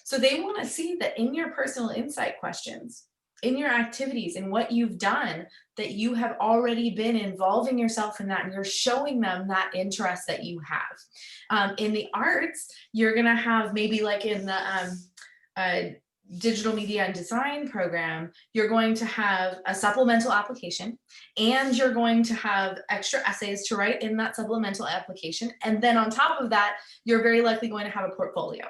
So they want to see that in your personal insight questions, in your activities, in what you've done, that you have already been involving yourself in that, and you're showing them that interest that you have. In the arts, you're gonna have maybe like in the digital media and design program, you're going to have a supplemental application, and you're going to have extra essays to write in that supplemental application. And then on top of that, you're very likely going to have a portfolio.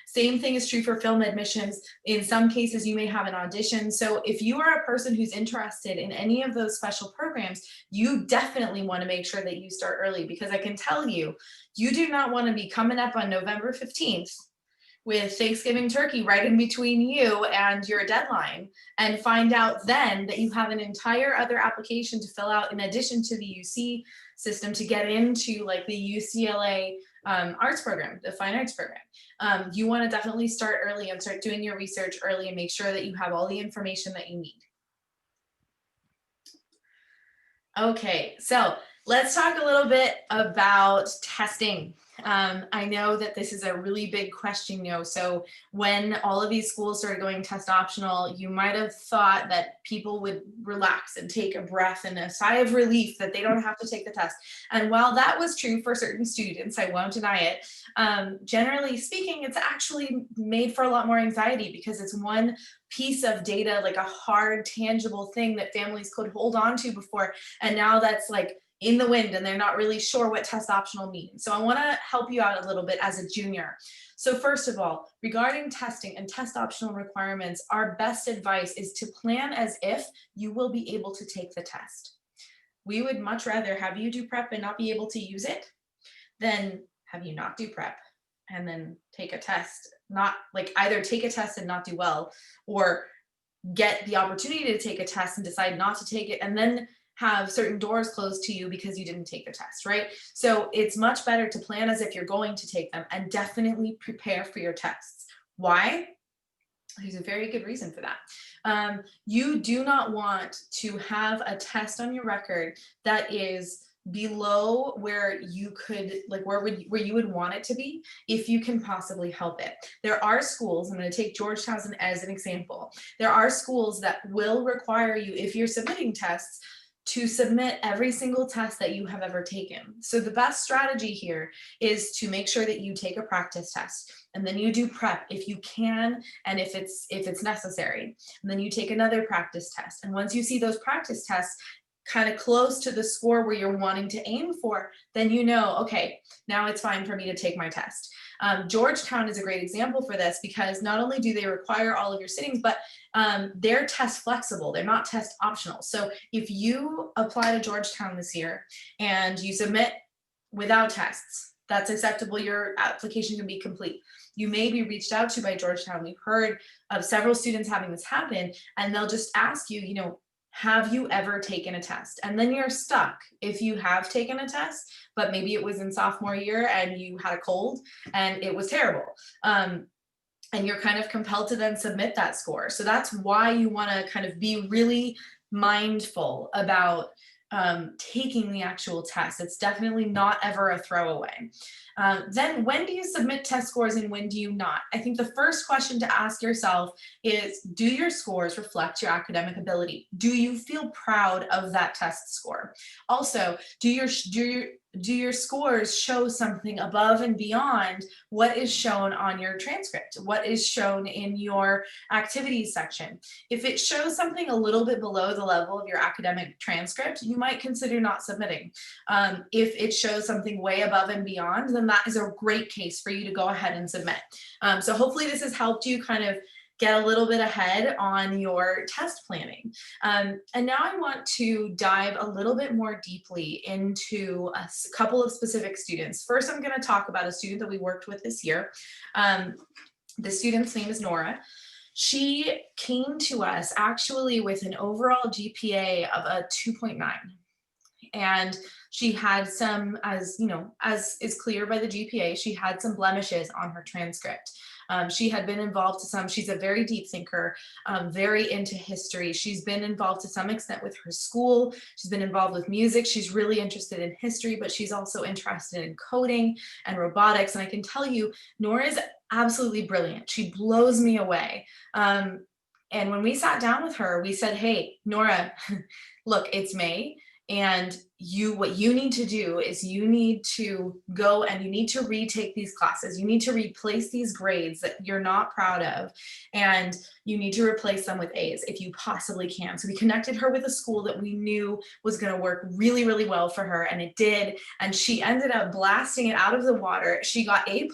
Same thing is true for film admissions. In some cases, you may have an audition. So if you are a person who's interested in any of those special programs, you definitely want to make sure that you start early, because I can tell you, you do not want to be coming up on November 15th with Thanksgiving turkey right in between you and your deadline, and find out then that you have an entire other application to fill out in addition to the UC system to get into like the UCLA arts program, the fine arts program. You want to definitely start early and start doing your research early and make sure that you have all the information that you need. Okay, so let's talk a little bit about testing. I know that this is a really big question, so when all of these schools started going test optional, you might have thought that people would relax and take a breath and a sigh of relief that they don't have to take the test. And while that was true for certain students, I won't deny it, generally speaking, it's actually made for a lot more anxiety, because it's one piece of data, like a hard, tangible thing that families could hold on to before, and now that's like in the wind and they're not really sure what test optional means. So I want to help you out a little bit as a junior. So first of all, regarding testing and test optional requirements, our best advice is to plan as if you will be able to take the test. We would much rather have you do prep and not be able to use it than have you not do prep and then take a test, not like either take a test and not do well, or get the opportunity to take a test and decide not to take it and then have certain doors closed to you because you didn't take the test, right? So it's much better to plan as if you're going to take them, and definitely prepare for your tests. Why? There's a very good reason for that. You do not want to have a test on your record that is below where you could, like where you would want it to be if you can possibly help it. There are schools, I'm going to take Georgetown as an example. There are schools that will require you, if you're submitting tests, to submit every single test that you have ever taken. So the best strategy here is to make sure that you take a practice test, and then you do prep if you can and if it's necessary. And then you take another practice test. And once you see those practice tests kind of close to the score where you're wanting to aim for, then you know, okay, now it's fine for me to take my test. Georgetown is a great example for this because not only do they require all of your sittings, but they're test flexible. They're not test optional. So if you apply to Georgetown this year and you submit without tests, that's acceptable. Your application can be complete. You may be reached out to by Georgetown. We've heard of several students having this happen, and they'll just ask you, you know, have you ever taken a test? And then you're stuck if you have taken a test, but maybe it was in sophomore year and you had a cold and it was terrible. And you're kind of compelled to then submit that score. So that's why you want to kind of be really mindful about taking the actual test. It's definitely not ever a throwaway. Then when do you submit test scores and when do you not? I think the first question to ask yourself is, do your scores reflect your academic ability? Do you feel proud of that test score? Also, do your scores show something above and beyond what is shown on your transcript, what is shown in your activities section? If it shows something a little bit below the level of your academic transcript, you might consider not submitting. If it shows something way above and beyond, then that is a great case for you to go ahead and submit. So hopefully this has helped you kind of get a little bit ahead on your test planning. And now I want to dive a little bit more deeply into a couple of specific students. First, I'm going to talk about a student that we worked with this year. The student's name is Nora. She came to us actually with an overall GPA of a 2.9. And she had some, as you know, as is clear by the GPA, she had some blemishes on her transcript. She had been involved to some, she's a very deep thinker, very into history. She's been involved to some extent with her school. She's been involved with music. She's really interested in history, but she's also interested in coding and robotics. And I can tell you, Nora is absolutely brilliant. She blows me away. And when we sat down with her, we said, hey, Nora, look, it's May. And what you need to do is you need to go and you need to retake these classes. You need to replace these grades that you're not proud of, and you need to replace them with A's if you possibly can. So we connected her with a school that we knew was going to work really, really well for her, and it did. And she ended up blasting it out of the water. She got A+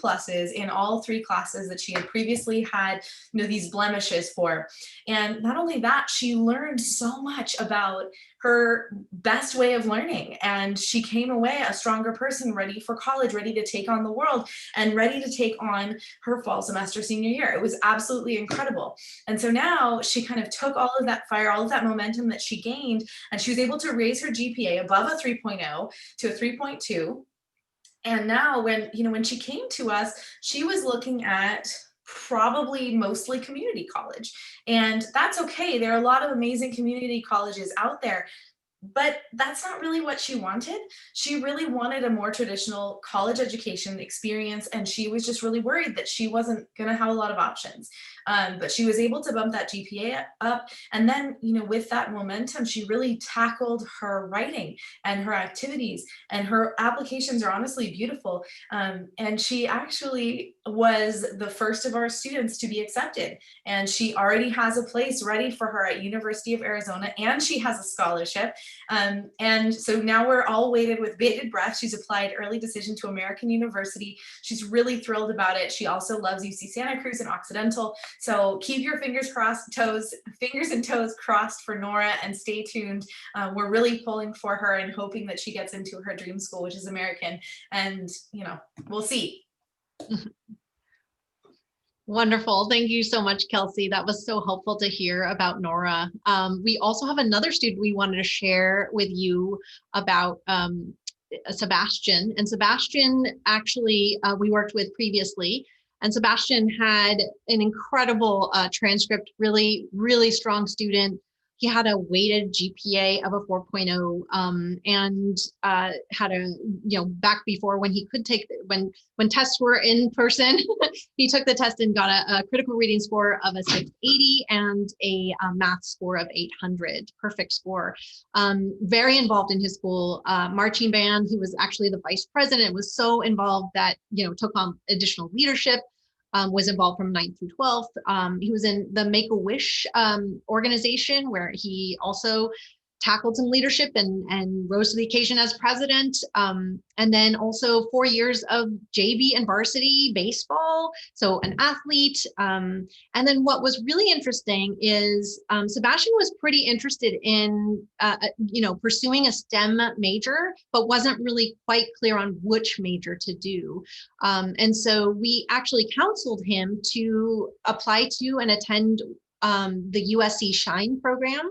in all 3 classes that she had previously had, you know, these blemishes for. And not only that, she learned so much about her best way of learning. And she came away a stronger person, ready for college, ready to take on the world, and ready to take on her fall semester senior year. It was absolutely incredible. And so now she kind of took all of that fire, all of that momentum that she gained, and she was able to raise her GPA above a 3.0 to a 3.2. And now when she came to us, she was looking at probably mostly community college. And that's okay. There are a lot of amazing community colleges out there, but that's not really what she wanted. She really wanted a more traditional college education experience, and she was just really worried that she wasn't going to have a lot of options. But she was able to bump that GPA up. And then, with that momentum, she really tackled her writing and her activities, and her applications are honestly beautiful. And she actually was the first of our students to be accepted. And she already has a place ready for her at University of Arizona, and she has a scholarship. And so now we're all waited with bated breath. She's applied early decision to American University. She's really thrilled about it. She also loves UC Santa Cruz and Occidental. So keep your fingers and toes crossed for Nora, and stay tuned. We're really pulling for her and hoping that she gets into her dream school, which is American. And, we'll see. Wonderful. Thank you so much, Kelsey. That was so helpful to hear about Nora. We also have another student we wanted to share with you about, Sebastian. And Sebastian, actually, we worked with previously. And Sebastian had an incredible transcript, really, really strong student. He had a weighted GPA of a 4.0, and had a, back before when he could take, when tests were in person, he took the test and got a critical reading score of a 680 and a math score of 800, perfect score. Very involved in his school marching band. He was actually the vice president, was so involved that, took on additional leadership. Was involved from 9th through 12th. He was in the Make-A-Wish organization, where he also tackled some leadership and rose to the occasion as president. And then also 4 years of JV and varsity baseball, so an athlete. And then what was really interesting is Sebastian was pretty interested in, pursuing a STEM major, but wasn't really quite clear on which major to do. And so we actually counseled him to apply to and attend the USC Shine program.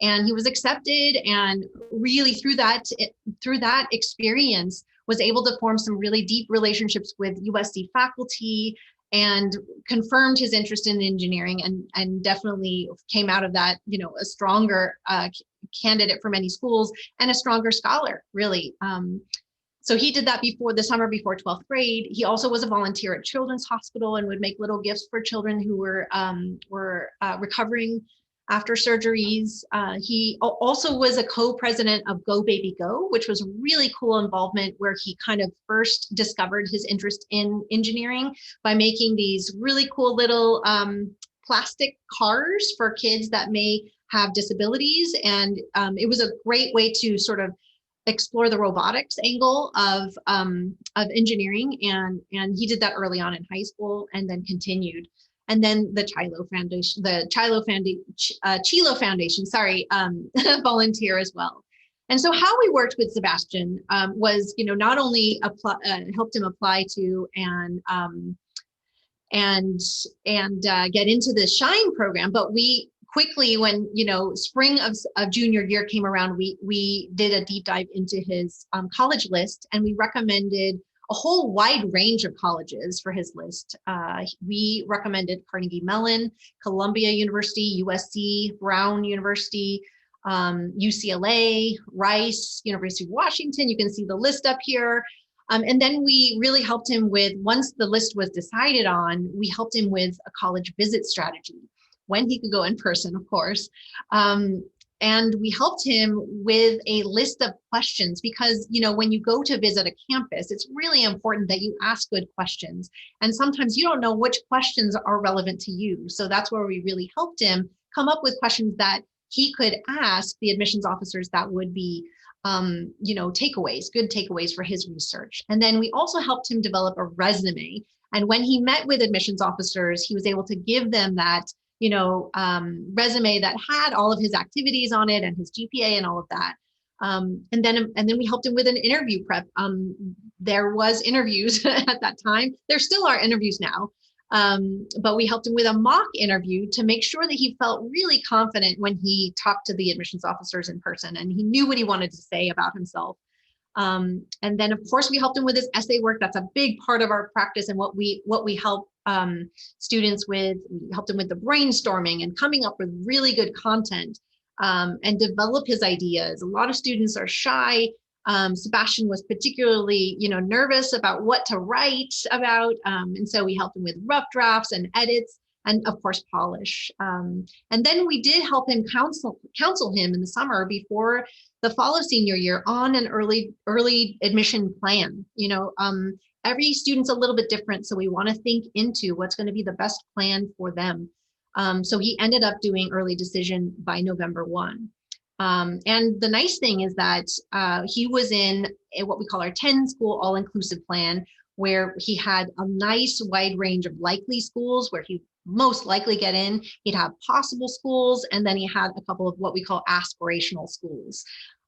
And he was accepted, and really through that experience was able to form some really deep relationships with USC faculty and confirmed his interest in engineering, and definitely came out of that, a stronger candidate for many schools and a stronger scholar, really. So he did that before the summer before 12th grade. He also was a volunteer at Children's Hospital and would make little gifts for children who were recovering after surgeries. He also was a co-president of Go Baby Go, which was a really cool involvement where he kind of first discovered his interest in engineering by making these really cool little plastic cars for kids that may have disabilities. And it was a great way to sort of explore the robotics angle of engineering. And he did that early on in high school and then continued. And then the Chilo Foundation, volunteer as well. And so how we worked with Sebastian was, not only helped him apply to and get into the Shine program, but we quickly, when spring of junior year came around, we did a deep dive into his college list, and we recommended a whole wide range of colleges for his list. We recommended Carnegie Mellon, Columbia University, USC, Brown University, UCLA, Rice, University of Washington. You can see the list up here. And then we really helped him with, once the list was decided on, we helped him with a college visit strategy, when he could go in person, of course. And we helped him with a list of questions because, when you go to visit a campus, it's really important that you ask good questions. And sometimes you don't know which questions are relevant to you. So that's where we really helped him come up with questions that he could ask the admissions officers that would be, good takeaways for his research. And then we also helped him develop a resume. And when he met with admissions officers, he was able to give them that resume that had all of his activities on it and his GPA and all of that. And then we helped him with an interview prep. There was interviews at that time. There still are interviews now. But we helped him with a mock interview to make sure that he felt really confident when he talked to the admissions officers in person and he knew what he wanted to say about himself. And then of course we helped him with his essay work. That's a big part of our practice and what we help students with. We helped him with the brainstorming and coming up with really good content and develop his ideas. A lot of students are shy. Sebastian was particularly, nervous about what to write about. And so we helped him with rough drafts and edits and of course polish. And then we did help him counsel him in the summer before the fall of senior year on an early admission plan. Every student's a little bit different, so we want to think into what's going to be the best plan for them. So he ended up doing early decision by November 1. And the nice thing is that he was in what we call our 10 school all-inclusive plan, where he had a nice wide range of likely schools where he most likely get in. He'd have possible schools, and then he had a couple of what we call aspirational schools.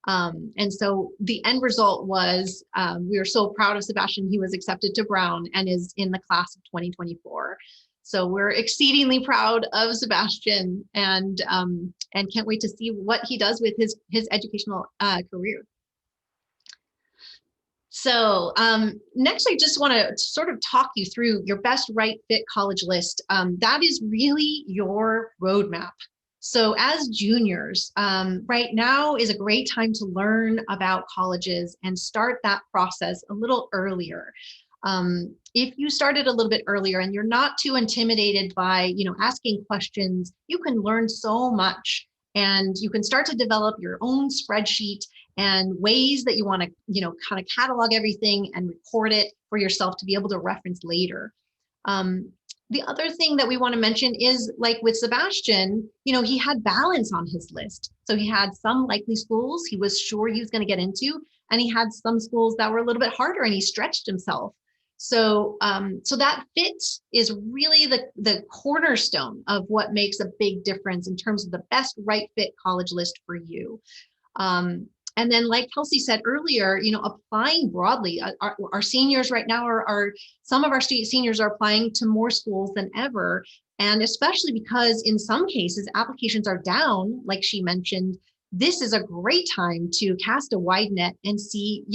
And so the end result was, we were so proud of Sebastian. He was accepted to Brown and is in the class of 2024. So we're exceedingly proud of Sebastian and can't wait to see what he does with his educational career. So next, I just want to sort of talk you through your best right fit college list. That is really your roadmap. So as juniors, right now is a great time to learn about colleges and start that process a little earlier. If you started a little bit earlier and you're not too intimidated by, asking questions, you can learn so much and you can start to develop your own spreadsheet and ways that you want to, kind of catalog everything and record it for yourself to be able to reference later. The other thing that we want to mention is, like with Sebastian, he had balance on his list. So he had some likely schools he was sure he was going to get into, and he had some schools that were a little bit harder, and he stretched himself. So, so that fit is really the cornerstone of what makes a big difference in terms of the best right fit college list for you. And then, like Kelsey said earlier, applying broadly. Our seniors right now are some of our seniors are applying to more schools than ever. And especially because in some cases, applications are down, like she mentioned, this is a great time to cast a wide net and see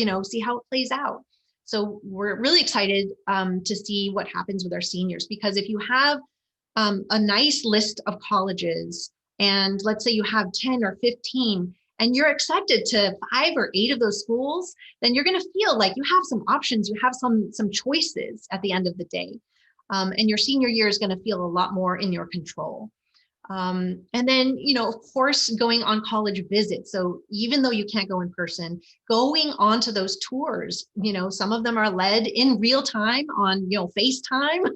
how it plays out. So we're really excited to see what happens with our seniors, because if you have a nice list of colleges, and let's say you have 10 or 15, and you're accepted to 5 or 8 of those schools, then you're going to feel like you have some options, you have some choices at the end of the day. And your senior year is going to feel a lot more in your control. And then, of course, going on college visits. So even though you can't go in person, going on to those tours, some of them are led in real time on, FaceTime.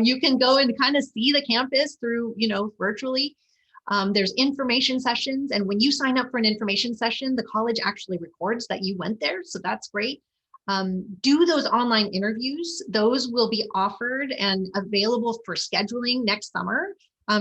You can go and kind of see the campus through, virtually. There's information sessions. And when you sign up for an information session, the college actually records that you went there. So that's great. Do those online interviews. Those will be offered and available for scheduling next summer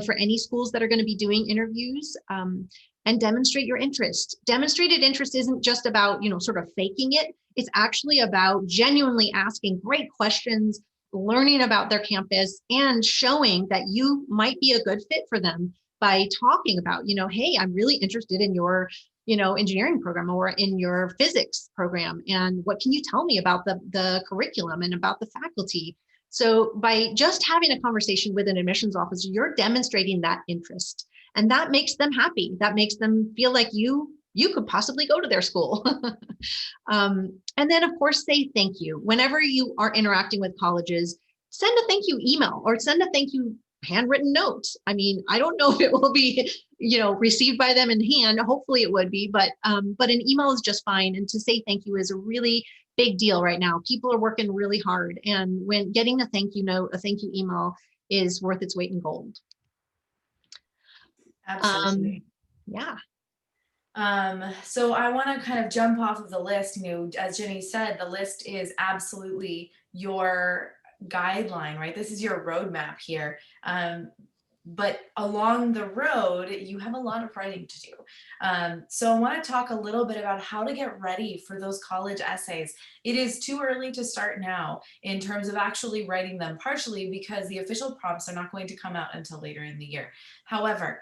for any schools that are going to be doing interviews. And demonstrate your interest. Demonstrated interest isn't just about, sort of faking it. It's actually about genuinely asking great questions, learning about their campus, and showing that you might be a good fit for them by talking about, hey, I'm really interested in your, engineering program or in your physics program. And what can you tell me about the curriculum and about the faculty? So by just having a conversation with an admissions officer, you're demonstrating that interest. And that makes them happy. That makes them feel like you could possibly go to their school. And then, of course, say thank you. Whenever you are interacting with colleges, send a thank you email or send a thank you handwritten note. I mean, I don't know if it will be, received by them in hand. Hopefully it would be, but an email is just fine. And to say thank you is a really big deal right now. People are working really hard. And when getting a thank you note, a thank you email is worth its weight in gold. Absolutely. Yeah. So I want to kind of jump off of the list. As Jenny said, the list is absolutely your guideline, right? This is your roadmap here. But along the road, you have a lot of writing to do. So I want to talk a little bit about how to get ready for those college essays. It is too early to start now in terms of actually writing them, partially because the official prompts are not going to come out until later in the year. However,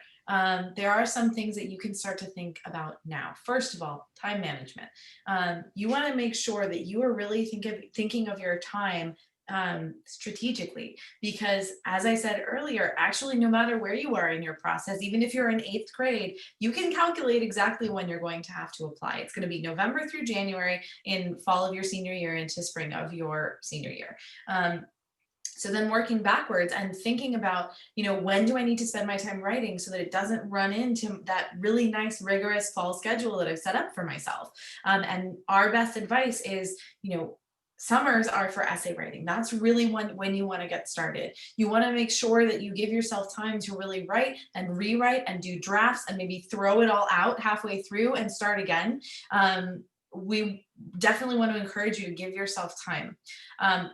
there are some things that you can start to think about now. First of all, time management. You want to make sure that you are really thinking of your time strategically, because as I said earlier, actually, no matter where you are in your process, even if you're in 8th grade, you can calculate exactly when you're going to have to apply. It's going to be November through January in fall of your senior year into spring of your senior year. So then working backwards and thinking about, when do I need to spend my time writing so that it doesn't run into that really nice, rigorous fall schedule that I've set up for myself. And our best advice is, summers are for essay writing. That's really when you want to get started. You want to make sure that you give yourself time to really write and rewrite and do drafts and maybe throw it all out halfway through and start again. We definitely want to encourage you to give yourself time.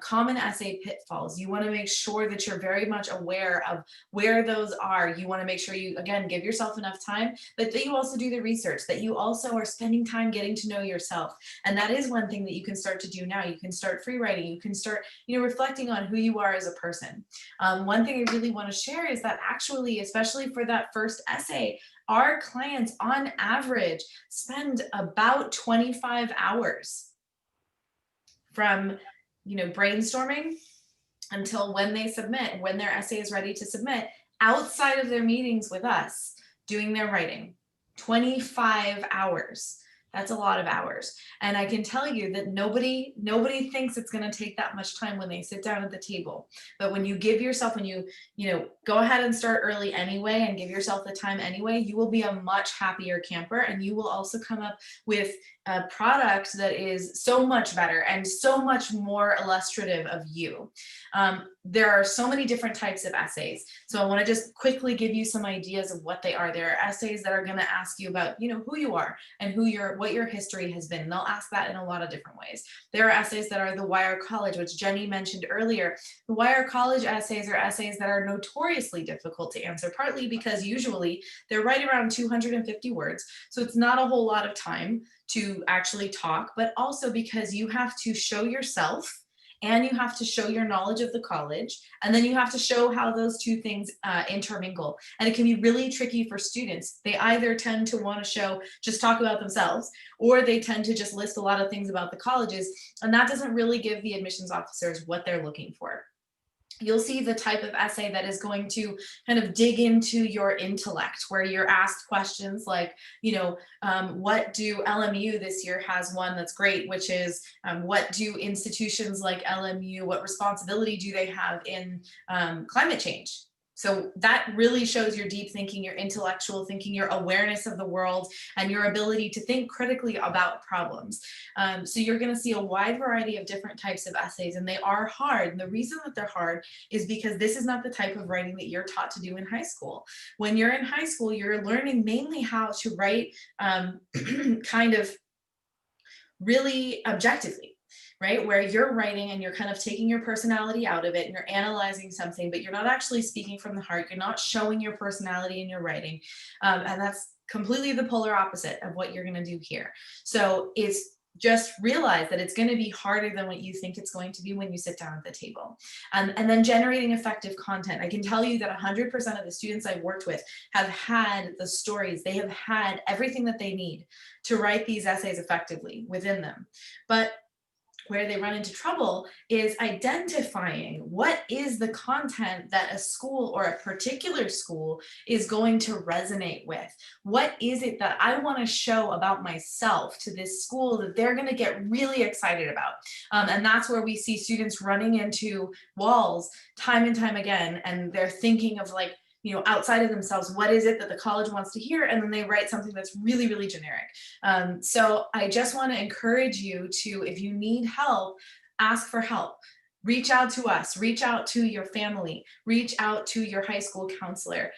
Common essay pitfalls. You want to make sure that you're very much aware of where those are. You want to make sure you, again, give yourself enough time, but that you also do the research, that you also are spending time getting to know yourself. And that is one thing that you can start to do now. You can start free writing. You can start, reflecting on who you are as a person. One thing I really want to share is that actually, especially for that first essay, our clients on average spend about 25 hours from, brainstorming until when they submit, when their essay is ready to submit, outside of their meetings with us, doing their writing. 25 hours. That's a lot of hours. And I can tell you that nobody thinks it's going to take that much time when they sit down at the table. But when you give yourself, when you go ahead and start early anyway and give yourself the time anyway, you will be a much happier camper, and you will also come up with a product that is so much better and so much more illustrative of you. There are so many different types of essays. So I want to just quickly give you some ideas of what they are. There are essays that are going to ask you about, who you are and what your history has been. And they'll ask that in a lot of different ways. There are essays that are the Why Are College, which Jenny mentioned earlier. The Why Are College essays are essays that are notoriously difficult to answer, partly because usually they're right around 250 words. So it's not a whole lot of time to actually talk, but also because you have to show yourself and you have to show your knowledge of the college, and then you have to show how those two things intermingle. And it can be really tricky for students. They either tend to want to just talk about themselves, or they tend to just list a lot of things about the colleges, and that doesn't really give the admissions officers what they're looking for. You'll see the type of essay that is going to kind of dig into your intellect, where you're asked questions like, what do LMU this year has one that's great, which is what do institutions like LMU, what responsibility do they have in climate change? So that really shows your deep thinking, your intellectual thinking, your awareness of the world, and your ability to think critically about problems. So you're going to see a wide variety of different types of essays, and they are hard. And the reason that they're hard is because this is not the type of writing that you're taught to do in high school. When you're in high school, you're learning mainly how to write kind of really objectively. Right? Where you're writing and you're kind of taking your personality out of it and you're analyzing something, but you're not actually speaking from the heart. You're not showing your personality in your writing. And that's completely the polar opposite of what you're going to do here. So it's just realize that it's going to be harder than what you think it's going to be when you sit down at the table. And then generating effective content. I can tell you that 100% of the students I've worked with have had the stories. They have had everything that they need to write these essays effectively within them. But where they run into trouble is identifying what is the content that a school or a particular school is going to resonate with. What is it that I want to show about myself to this school that they're going to get really excited about? And that's where we see students running into walls time and time again, and they're thinking of outside of themselves, what is it that the college wants to hear? And then they write something that's really, really generic. So I just want to encourage you to, if you need help, ask for help. Reach out to us, reach out to your family, reach out to your high school counselor.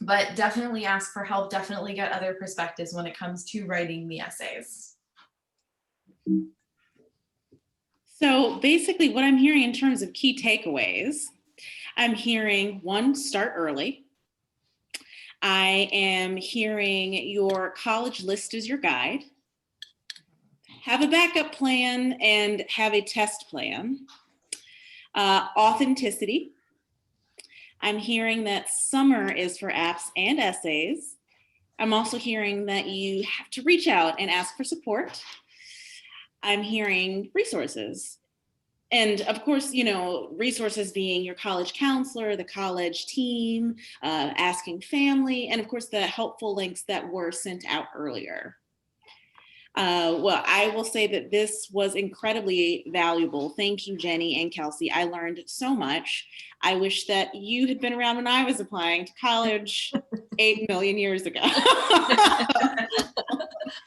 But definitely ask for help, definitely get other perspectives when it comes to writing the essays. So basically what I'm hearing in terms of key takeaways, I'm hearing 1, start early. I am hearing your college list is your guide. Have a backup plan and have a test plan. Authenticity. I'm hearing that summer is for apps and essays. I'm also hearing that you have to reach out and ask for support. I'm hearing resources. And of course, resources being your college counselor, the college team, asking family, and of course, the helpful links that were sent out earlier. Well, I will say that this was incredibly valuable. Thank you, Jenny and Kelsey. I learned so much. I wish that you had been around when I was applying to college 8 million years ago.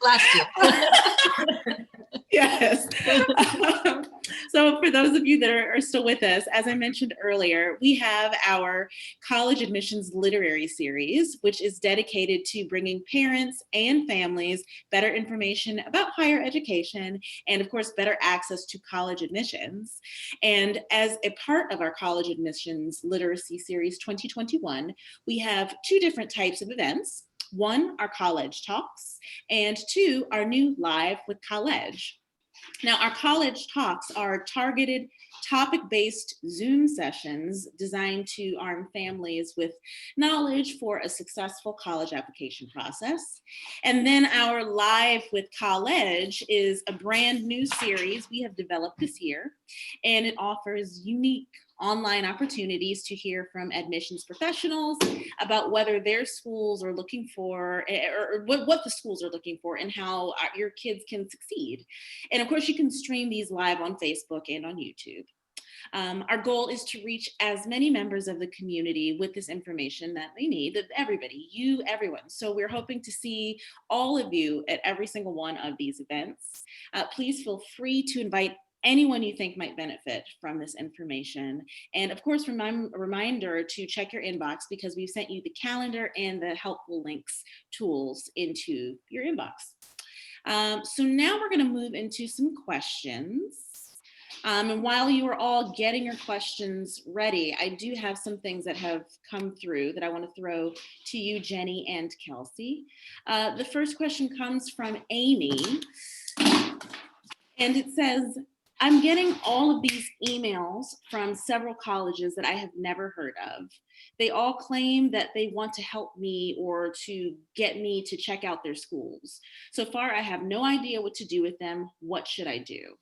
Last year. Yes. So for those of you that are still with us, as I mentioned earlier, we have our college admissions literary series, which is dedicated to bringing parents and families better information about higher education and, of course, better access to college admissions. And as a part of our college admissions literacy series 2021, we have 2 different types of events. 1, our college talks, and 2, our new Live with Colledge. Now, our college talks are targeted topic-based Zoom sessions designed to arm families with knowledge for a successful college application process. And then our Live with Colledge is a brand new series we have developed this year, and it offers unique online opportunities to hear from admissions professionals about whether their schools are looking for, or what the schools are looking for and how your kids can succeed. And of course, you can stream these live on Facebook and on YouTube. Our goal is to reach as many members of the community with this information that they need, that everybody, you, everyone. So we're hoping to see all of you at every single one of these events. Please feel free to invite anyone you think might benefit from this information. And of course, a reminder to check your inbox, because we've sent you the calendar and the helpful links tools into your inbox. So now we're going to move into some questions. And while you are all getting your questions ready, I do have some things that have come through that I want to throw to you, Jenny and Kelsey. The first question comes from Amy, and it says, I'm getting all of these emails from several colleges that I have never heard of. They all claim that they want to help me or to get me to check out their schools. So far, I have no idea what to do with them. What should I do?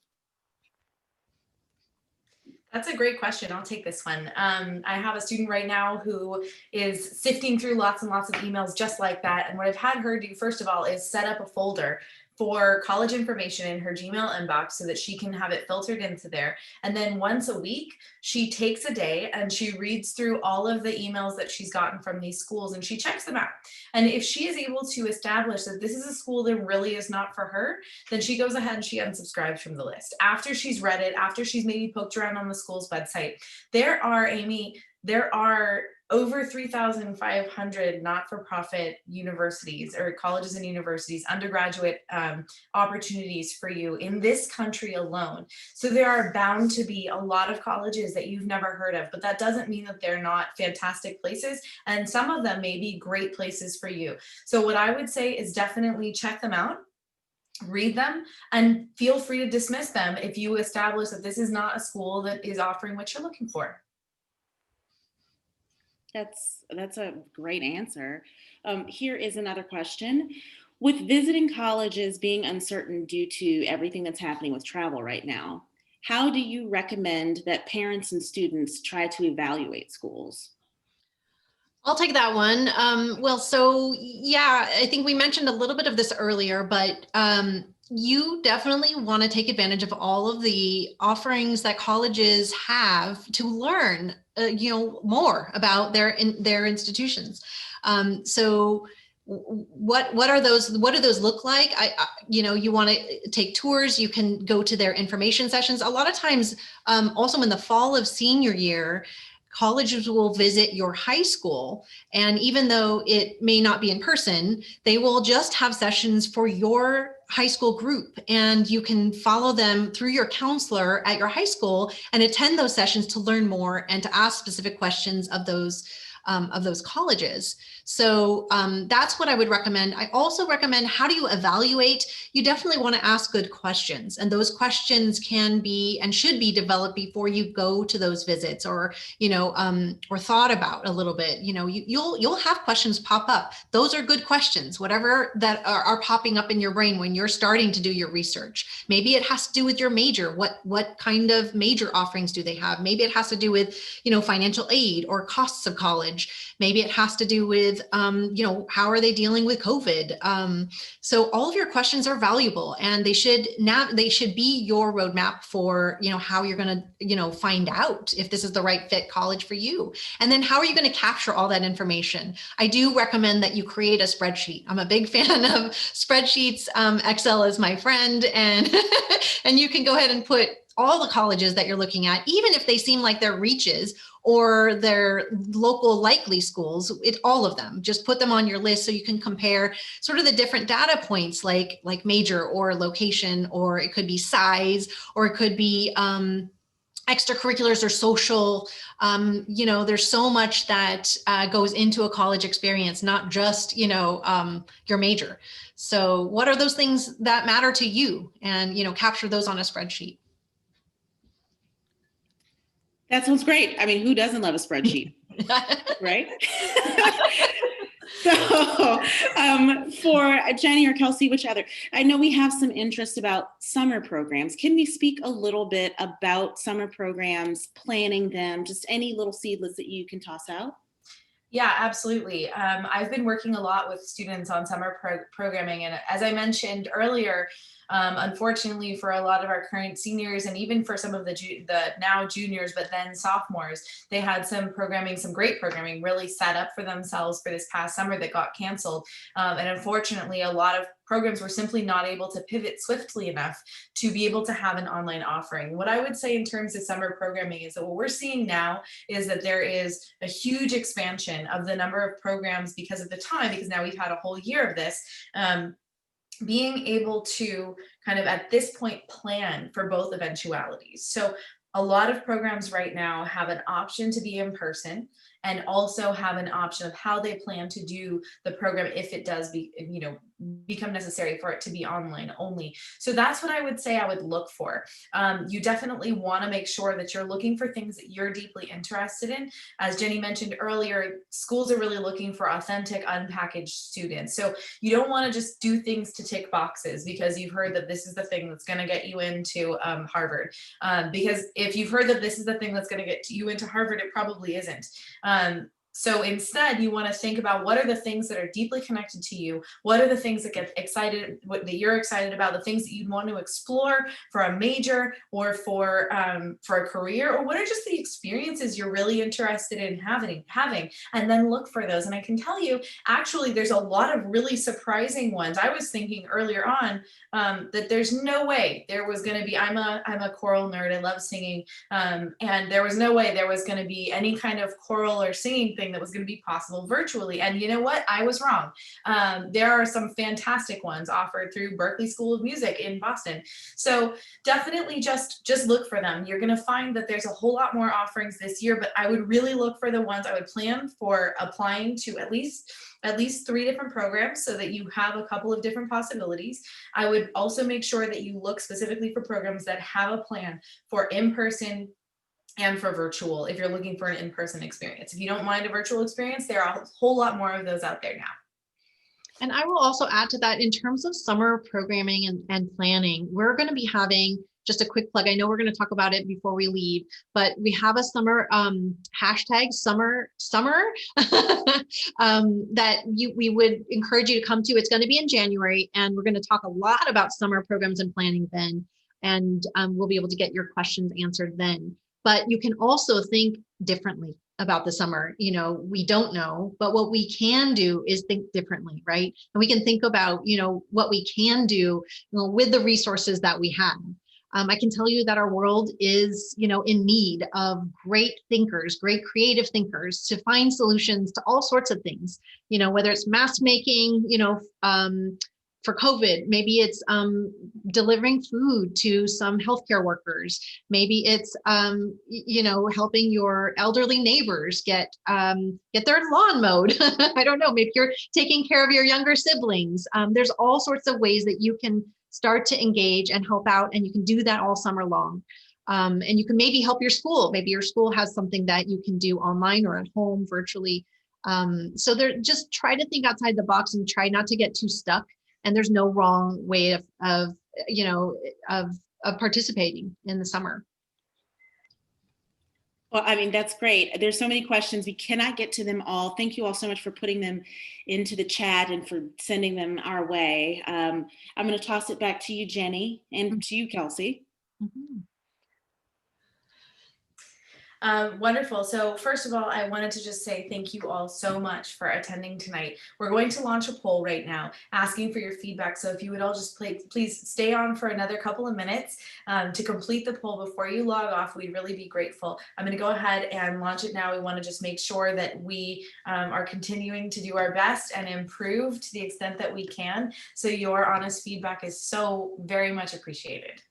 That's a great question. I'll take this one. I have a student right now who is sifting through lots and lots of emails just like that. And what I've had her do, first of all, is set up a folder for college information in her Gmail inbox so that she can have it filtered into there. And then once a week, she takes a day and she reads through all of the emails that she's gotten from these schools and she checks them out. And if she is able to establish that this is a school that really is not for her, then she goes ahead and she unsubscribes from the list. After she's read it, after she's maybe poked around on the school's website, there are over 3,500 not-for-profit universities or colleges and universities, undergraduate opportunities for you in this country alone. So there are bound to be a lot of colleges that you've never heard of, but that doesn't mean that they're not fantastic places. And some of them may be great places for you. So what I would say is definitely check them out. Read them and feel free to dismiss them if you establish that this is not a school that is offering what you're looking for. That's a great answer. Here is another question. With visiting colleges being uncertain due to everything that's happening with travel right now, how do you recommend that parents and students try to evaluate schools? I'll take that one. Well, so yeah, I think we mentioned a little bit of this earlier, but you definitely want to take advantage of all of the offerings that colleges have to learn, more about their institutions. So what are those? What do those look like? You want to take tours. You can go to their information sessions. A lot of times, also in the fall of senior year, colleges will visit your high school, and even though it may not be in person, they will just have sessions for your high school group, and you can follow them through your counselor at your high school and attend those sessions to learn more and to ask specific questions of those colleges. So that's what I would recommend. I also recommend, how do you evaluate? You definitely want to ask good questions, and those questions can be and should be developed before you go to those visits, or or thought about a little bit. You'll have questions pop up. Those are good questions, whatever that are popping up in your brain when you're starting to do your research. Maybe it has to do with your major. What kind of major offerings do they have? Maybe it has to do with financial aid or costs of college. Maybe it has to do with how are they dealing with COVID? So all of your questions are valuable, and they should be your roadmap for how you're going to find out if this is the right fit college for you. And then how are you going to capture all that information? I do recommend that you create a spreadsheet. I'm a big fan of spreadsheets. Excel is my friend, and and you can go ahead and put all the colleges that you're looking at, even if they seem like they're reaches or their local likely schools, all of them, just put them on your list so you can compare sort of the different data points, like major or location, or it could be size, or it could be extracurriculars or social. There's so much that goes into a college experience, not just, your major. So what are those things that matter to you? And, capture those on a spreadsheet. That sounds great. I mean, who doesn't love a spreadsheet, right? So for Jenny or Kelsey, which other? I know we have some interest about summer programs. Can we speak a little bit about summer programs, planning them, just any little seedlets that you can toss out? Yeah, absolutely. I've been working a lot with students on summer programming. And as I mentioned earlier, Unfortunately, for a lot of our current seniors, and even for some of the now juniors, but then sophomores, they had some programming, some great programming really set up for themselves for this past summer that got canceled. And unfortunately, a lot of programs were simply not able to pivot swiftly enough to be able to have an online offering. What I would say in terms of summer programming is that what we're seeing now is that there is a huge expansion of the number of programs because of the time, because now we've had a whole year of this. Being able to kind of at this point plan for both eventualities. So a lot of programs right now have an option to be in person and also have an option of how they plan to do the program if it does become necessary for it to be online only. So that's what I would say I would look for. You definitely want to make sure that you're looking for things that you're deeply interested in. As Jenny mentioned earlier, schools are really looking for authentic, unpackaged students. So you don't want to just do things to tick boxes because you've heard that this is the thing that's going to get you into Harvard. Because if you've heard that this is the thing that's going to get you into Harvard, it probably isn't. So instead, you want to think about what are the things that are deeply connected to you? What are the things that that you're excited about, the things that you'd want to explore for a major or for a career, or what are just the experiences you're really interested in having, and then look for those. And I can tell you, actually, there's a lot of really surprising ones. I was thinking earlier on that there's no way there was going to be, I'm a choral nerd, I love singing, and there was no way there was going to be any kind of choral or singing thing that was going to be possible virtually. And you know what? I was wrong. There are some fantastic ones offered through Berklee School of Music in Boston. So definitely just look for them. You're going to find that there's a whole lot more offerings this year, but I would really look for the ones. I would plan for applying to at least 3 different programs so that you have a couple of different possibilities. I would also make sure that you look specifically for programs that have a plan for in-person and for virtual if you're looking for an in-person experience. If you don't mind a virtual experience, there are a whole lot more of those out there now. And I will also add to that in terms of summer programming and planning, we're going to be having just a quick plug. I know we're going to talk about it before we leave, but we have a summer hashtag summer that we would encourage you to come to. It's going to be in January, and we're going to talk a lot about summer programs and planning then, and we'll be able to get your questions answered then. But you can also think differently about the summer. We don't know, but what we can do is think differently, right? And we can think about, what we can do with the resources that we have. I can tell you that our world is, in need of great thinkers, great creative thinkers to find solutions to all sorts of things, whether it's mask making, for COVID, maybe it's delivering food to some healthcare workers. Maybe it's, helping your elderly neighbors get their lawn mowed. I don't know, maybe you're taking care of your younger siblings. There's all sorts of ways that you can start to engage and help out, and you can do that all summer long. And you can maybe help your school. Maybe your school has something that you can do online or at home virtually. So just try to think outside the box and try not to get too stuck. And there's no wrong way of participating in the summer. Well, I mean, that's great. There's so many questions. We cannot get to them all. Thank you all so much for putting them into the chat and for sending them our way. I'm going to toss it back to you, Jenny, and to you, Kelsey. Mm-hmm. Wonderful. So first of all, I wanted to just say thank you all so much for attending tonight. We're going to launch a poll right now asking for your feedback. So if you would all just please stay on for another couple of minutes to complete the poll before you log off, we'd really be grateful. I'm going to go ahead and launch it now. We want to just make sure that we are continuing to do our best and improve to the extent that we can. So your honest feedback is so very much appreciated.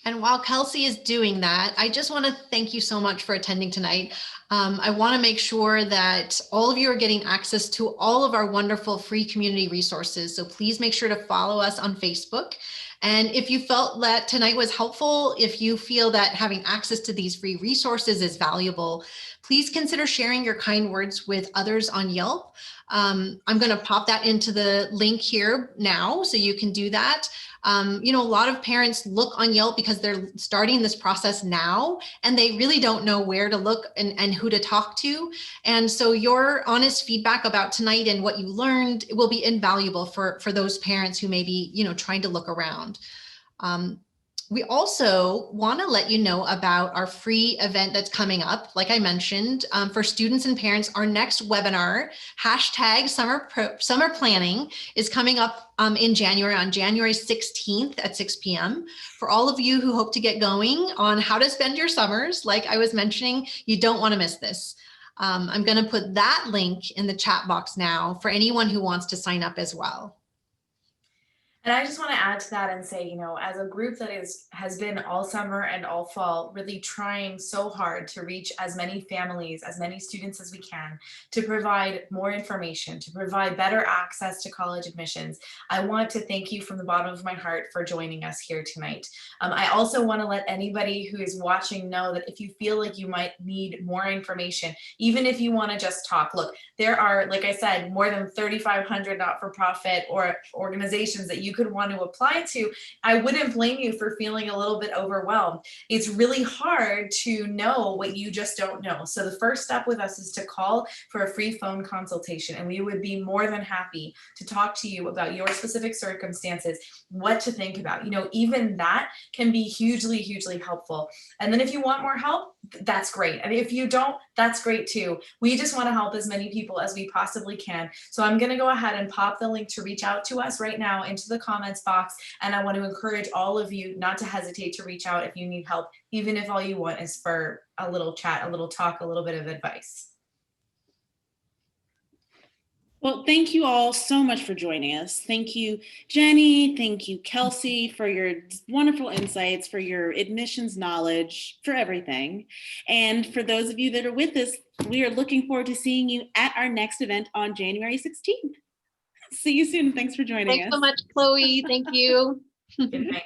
And while Kelsey is doing that, I just want to thank you so much for attending tonight. I want to make sure that all of you are getting access to all of our wonderful free community resources. So please make sure to follow us on Facebook. And if you felt that tonight was helpful, if you feel that having access to these free resources is valuable, please consider sharing your kind words with others on Yelp. I'm going to pop that into the link here now, so you can do that. A lot of parents look on Yelp because they're starting this process now, and they really don't know where to look and who to talk to. And so your honest feedback about tonight and what you learned will be invaluable for those parents who may be, trying to look around. We also want to let you know about our free event that's coming up. Like I mentioned, for students and parents, our next webinar, #Summer Planning, is coming up in January, on January 16th at 6 p.m. For all of you who hope to get going on how to spend your summers, like I was mentioning, you don't want to miss this. I'm going to put that link in the chat box now for anyone who wants to sign up as well. And I just want to add to that and say, as a group that has been all summer and all fall, really trying so hard to reach as many families, as many students as we can, to provide more information, to provide better access to college admissions. I want to thank you from the bottom of my heart for joining us here tonight. I also want to let anybody who is watching know that if you feel like you might need more information, even if you want to just talk, look, there are, like I said, more than 3,500 not-for-profit or organizations that you could want to apply to. I wouldn't blame you for feeling a little bit overwhelmed. It's really hard to know what you just don't know. So the first step with us is to call for a free phone consultation, and we would be more than happy to talk to you about your specific circumstances, what to think about. Even that can be hugely, hugely helpful. And then if you want more help, that's great. And if you don't, that's great too. We just want to help as many people as we possibly can. So I'm going to go ahead and pop the link to reach out to us right now into the comments box. And I want to encourage all of you not to hesitate to reach out if you need help, even if all you want is for a little chat, a little talk, a little bit of advice. Well, thank you all so much for joining us. Thank you, Jenny. Thank you, Kelsey, for your wonderful insights, for your admissions knowledge, for everything. And for those of you that are with us, we are looking forward to seeing you at our next event on January 16th. See you soon. Thanks for joining us. Thanks so much, Chloe. Thank you. Good night.